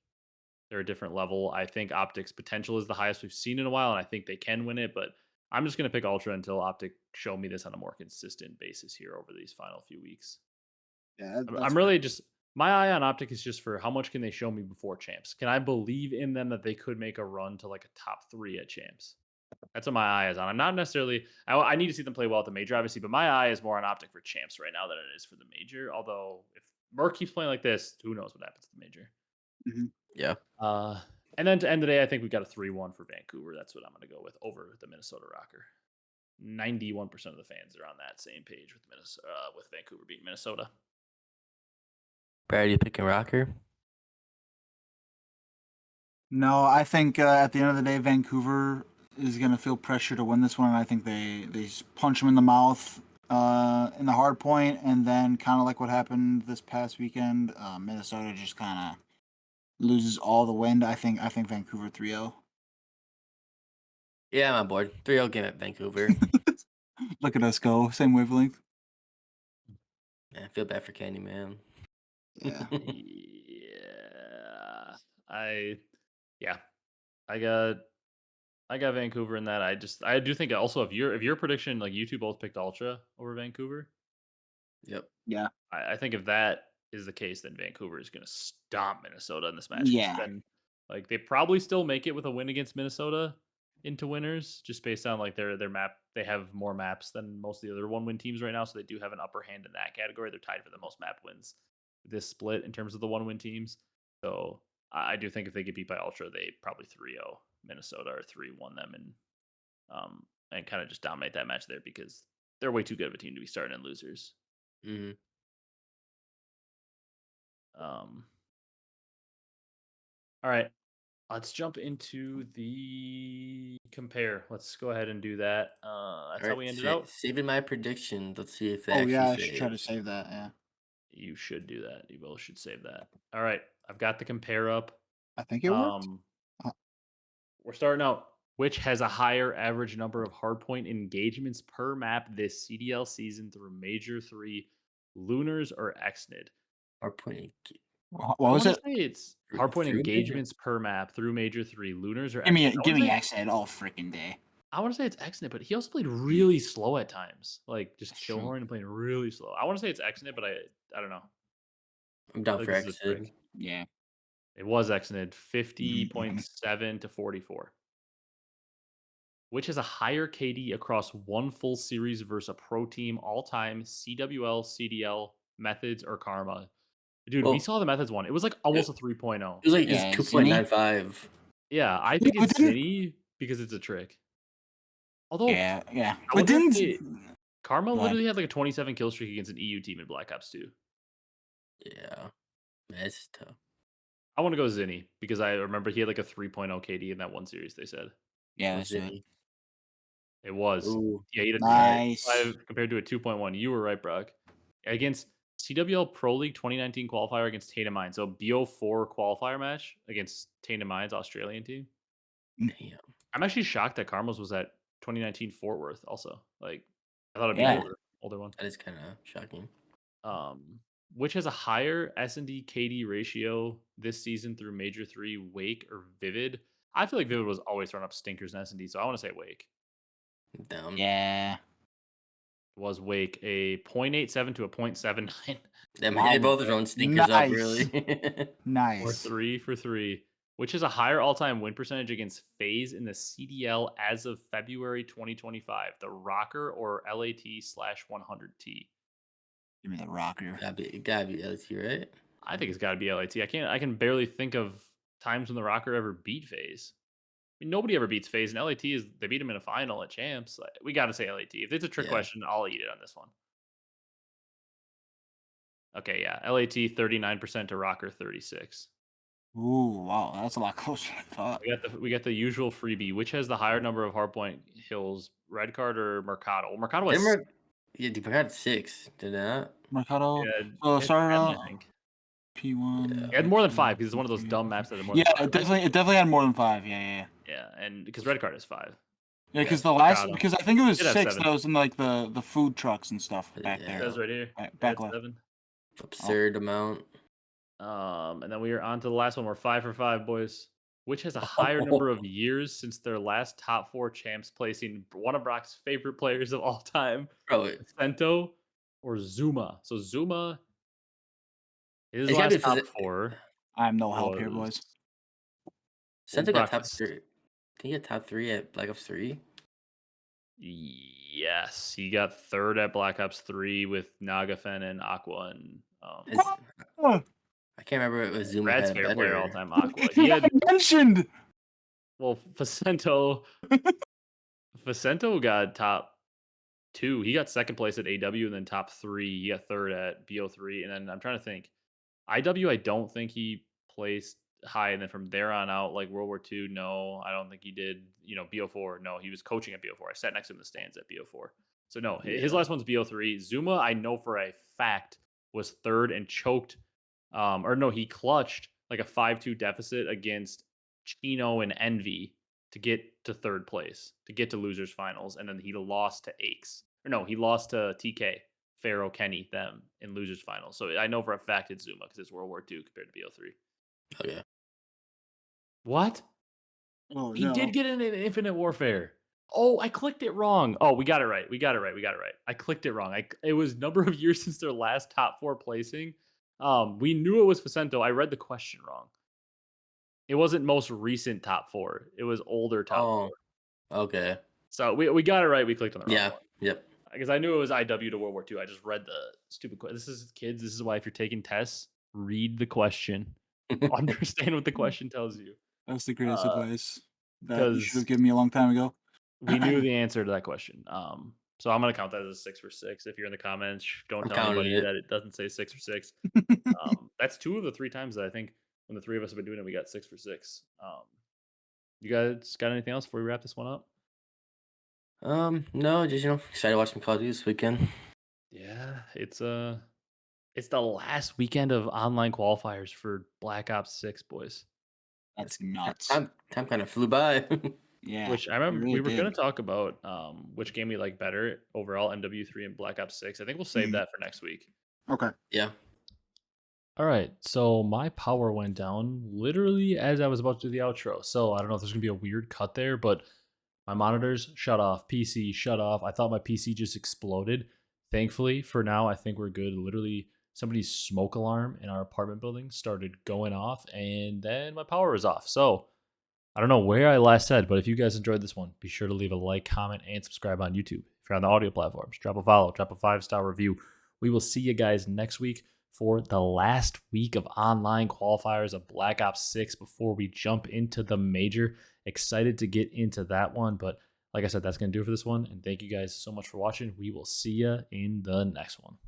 S1: they're a different level. I think OpTic's potential is the highest we've seen in a while, and I think they can win it, but I'm just going to pick Ultra until OpTic show me this on a more consistent basis here over these final few weeks.
S3: Yeah.
S1: I'm really just my eye on OpTic is just for how much can they show me before champs? Can I believe in them that they could make a run to like a top 3 at champs? That's what my eye is on. I'm not necessarily. I need to see them play well at the major, obviously, but my eye is more on OpTic for champs right now than it is for the major. Although if Merc keeps playing like this, who knows what happens to the major?
S2: Yeah.
S1: And then to end the day, I think we got a 3-1 for Vancouver. That's what I'm going to go with over the Minnesota Rocker. 91% of the fans are on that same page with Minnesota, with Vancouver beating Minnesota.
S2: Brad, you picking Rocker?
S3: No, I think at the end of the day, Vancouver is going to feel pressure to win this one. And I think they punch them in the mouth in the hard point, and then kind of like what happened this past weekend, Minnesota just kind of loses all the wind. I think Vancouver 3-0.
S2: Yeah, I'm on board. 3-0 game at Vancouver.
S3: Look at us go, same wavelength.
S2: Man, I feel bad for Candy, man.
S3: Yeah.
S1: Yeah. I got Vancouver in that. I do think also if your prediction, like you two both picked Ultra over Vancouver.
S2: Yep.
S3: Yeah.
S1: I think if that is the case, then Vancouver is going to stomp Minnesota in this match.
S3: Yeah.
S1: Then, like they probably still make it with a win against Minnesota into winners, just based on like their map. They have more maps than most of the other 1-win teams right now, so they do have an upper hand in that category. They're tied for the most map wins this split in terms of the 1-win teams. So I do think if they get beat by Ultra, they probably 3-0 Minnesota or 3-1 them and kind of just dominate that match there because they're way too good of a team to be starting in losers.
S2: Mhm.
S1: All right, let's jump into the compare. Let's go ahead and do that. That's
S2: All
S1: how
S2: right,
S1: we ended out.
S2: saving my prediction. Let's see if they
S3: Oh
S2: actually
S3: yeah, I should try to
S2: save.
S3: save that. Yeah,
S1: You should do that. You both should save that. All right, I've got the compare up.
S3: I think it worked.
S1: We're starting out. Which has a higher average number of hardpoint engagements per map this CDL season through Major 3, Lunars or Xnid?
S2: Hardpoint.
S3: What
S1: I
S3: was
S1: want to
S3: it?
S1: say it's
S2: Through-
S1: hardpoint
S2: through Major?
S1: engagements per map through Major 3, Lunars or
S3: Give me
S1: Xnid.
S3: give me Xed all freaking day.
S1: I want to say it's Xnid, but he also played really slow at times. Like just
S3: That's true.
S1: Killhorn and playing really slow. I want to say it's Xnid, but I don't know.
S2: I'm
S1: I
S2: down
S1: think
S2: for
S1: this is a trick.
S2: Xed.
S3: Yeah.
S1: It was Xnid, 50.7 to 44. Which has a higher KD across one full series versus a pro team all time, CWL, CDL, methods, or karma? Dude, we
S2: Well,
S1: saw the methods one. It was like almost a 3.0.
S2: It was like
S3: Yeah,
S2: just
S3: Zinni?
S2: 2.95.
S1: Yeah, I
S3: Yeah,
S1: think
S3: but
S1: it's
S3: didn't-
S1: Zinni because it's a trick. Although,
S3: Yeah.
S1: I
S3: But
S1: wonder if
S3: didn't
S1: Karma
S3: Go ahead.
S1: literally had like a 27 kill streak against an EU team in Black Ops 2.
S2: Yeah, that's tough.
S1: I want to go Zinni because I remember he had like a 3.0 KD in that one series, they said.
S3: Yeah,
S2: Was
S3: that's it.
S2: it?
S1: It was.
S2: Ooh,
S1: Yeah, he had a
S3: Nice.
S1: 2.5 compared to a 2.1. You were right, Brock. Against CWL Pro League 2019 qualifier against Tainted Minds. So BO4 qualifier match against Tainted Minds, Australian team.
S2: damn.
S1: I'm actually shocked that Carmos was at 2019 Fort Worth also. Like, I thought it'd be
S3: Yeah.
S1: an older one.
S2: That is kind of shocking.
S1: Which has a higher S&D KD ratio this season through Major 3, Wake or Vivid? I feel like Vivid was always throwing up stinkers in S&D, so I want to say Wake.
S2: Down.
S3: Yeah.
S1: Was Wake a 0.87 to a 0.79
S2: Them,
S3: Wow.
S2: they both are throwing stinkers up,
S3: Nice.
S2: really.
S1: or
S3: Nice.
S1: 3 for 3, which is a higher all-time win percentage against FaZe in the CDL as of February 2025, the Rocker or LAT/100T?
S3: Give me the rocker.
S2: gotta be LT, right?
S1: I think it's got to be LAT. I can barely think of times when the Rocker ever beat FaZe. I mean, nobody ever beats FaZe, and LAT is they beat him in a final at champs. Like, we got to say LAT. If it's a trick
S2: Yeah.
S1: question, I'll eat it on this one. Okay, yeah, LAT 39% to Rocker 36.
S3: Ooh, wow, that's a lot closer than I thought.
S1: We got the usual freebie. Which has the higher number of hardpoint hills, Red Card or Mercado? Well, Mercado was
S2: Yeah, they had 6, did not?
S3: Mercado.
S1: yeah,
S3: So
S1: it
S3: started
S1: had,
S3: out
S1: I think.
S3: P1.
S1: It had more than 5 because it's one of those dumb maps that had more
S3: Yeah,
S1: than 5.
S3: it definitely had more than 5. Yeah.
S1: Yeah, and because Red Card is 5.
S3: Yeah, because
S1: Mercado.
S3: because I think it was
S1: It has
S3: 6
S1: 7.
S3: that was in like the food trucks and stuff back
S2: Yeah.
S1: It
S3: there.
S1: says right here.
S3: Back
S1: It's
S3: left.
S1: 7.
S2: Absurd amount.
S1: And then we are on to the last one. We're 5 for 5, boys. Which has a higher number of years since their last top 4 champs, placing one of Brock's favorite players of all time,
S2: Bro,
S1: Vicento or Zuma? So Zuma, his
S2: It's gotta
S1: last
S2: be
S1: top
S2: Vic-
S1: 4
S3: I'm no help here,
S1: was.
S3: boys.
S2: Senta got
S1: Brock
S2: top
S1: was-
S2: 3. Can he get top 3 at Black Ops 3?
S1: Yes, he got 3rd at Black Ops 3 with Nagafen and Aqua and
S2: I can't remember if Zuma
S1: Brad's
S2: had a
S1: favorite player
S2: better.
S1: all time, Aqua. He had
S3: mentioned.
S1: well, Vicento got top 2. He got 2nd place at AW and then top 3. He got 3rd at BO3. And then I'm trying to think. IW, I don't think he placed high. And then from there on out, like World War II, no, I don't think he did. BO4, no, he was coaching at BO4. I sat next to him in the stands at BO4. So no, his
S2: Yeah.
S1: last one's BO3. Zuma, I know for a fact, was 3rd and choked. Or no, he clutched like a 5-2 deficit against Chino and Envy to get to 3rd place, to get to losers finals, and then he lost to Hecz. Or no, he lost to TK, Pharaoh, Kenny, them in losers finals. So I know for a fact it's Zuma because it's World War II compared to BO3.
S2: Okay.
S1: What?
S3: Oh,
S1: He did get in Infinite Warfare. Oh, I clicked it wrong. Oh, we got it right. I clicked it wrong. It was number of years since their last top 4 placing. We knew it was Vicento. I read the question wrong. It wasn't most recent top 4. It was older top 4.
S2: Okay.
S1: So we got it right. We clicked on the wrong
S2: Yeah.
S1: one.
S2: Yep.
S1: Because I knew it was IW to World War II. I just read the stupid question. This is kids. This is why if you're taking tests, read the question. Understand what the question tells you.
S3: That's the greatest advice that you should have
S1: Because
S3: given me a long time ago.
S1: we knew the answer to that question. So I'm gonna count that as a 6 for 6. If you're in the comments, don't
S2: I'm
S1: tell
S2: counting
S1: anybody
S2: it.
S1: that it doesn't say 6 for 6. That's 2 of the 3 times that I think when the 3 of us have been doing it, we got 6 for 6. You guys got anything else before we wrap this one up?
S2: No, just excited to watch some Call of Duty this weekend.
S1: Yeah, it's the last weekend of online qualifiers for Black Ops 6, boys.
S3: That's nuts.
S2: Time kind of flew by.
S3: Yeah,
S1: Which I
S3: it
S1: remember
S3: really
S1: we were
S3: did.
S1: gonna talk about which game we like better overall, MW3 and Black Ops 6. I think we'll save
S3: Mhm.
S1: that for next week.
S3: Okay.
S2: Yeah.
S1: All right, so my power went down literally as I was about to do the outro. So I don't know if there's gonna be a weird cut there, but my monitors shut off, PC shut off. I thought my PC just exploded. Thankfully, for now, I think we're good. Literally, somebody's smoke alarm in our apartment building started going off, and then my power was off. So I don't know where I last said, but if you guys enjoyed this one, be sure to leave a like, comment, and subscribe on YouTube. If you're on the audio platforms, drop a follow, drop a 5-star review. We will see you guys next week for the last week of online qualifiers of Black Ops 6 before we jump into the major. Excited to get into that one, but like I said, that's going to do it for this one. And thank you guys so much for watching. We will see you in the next one.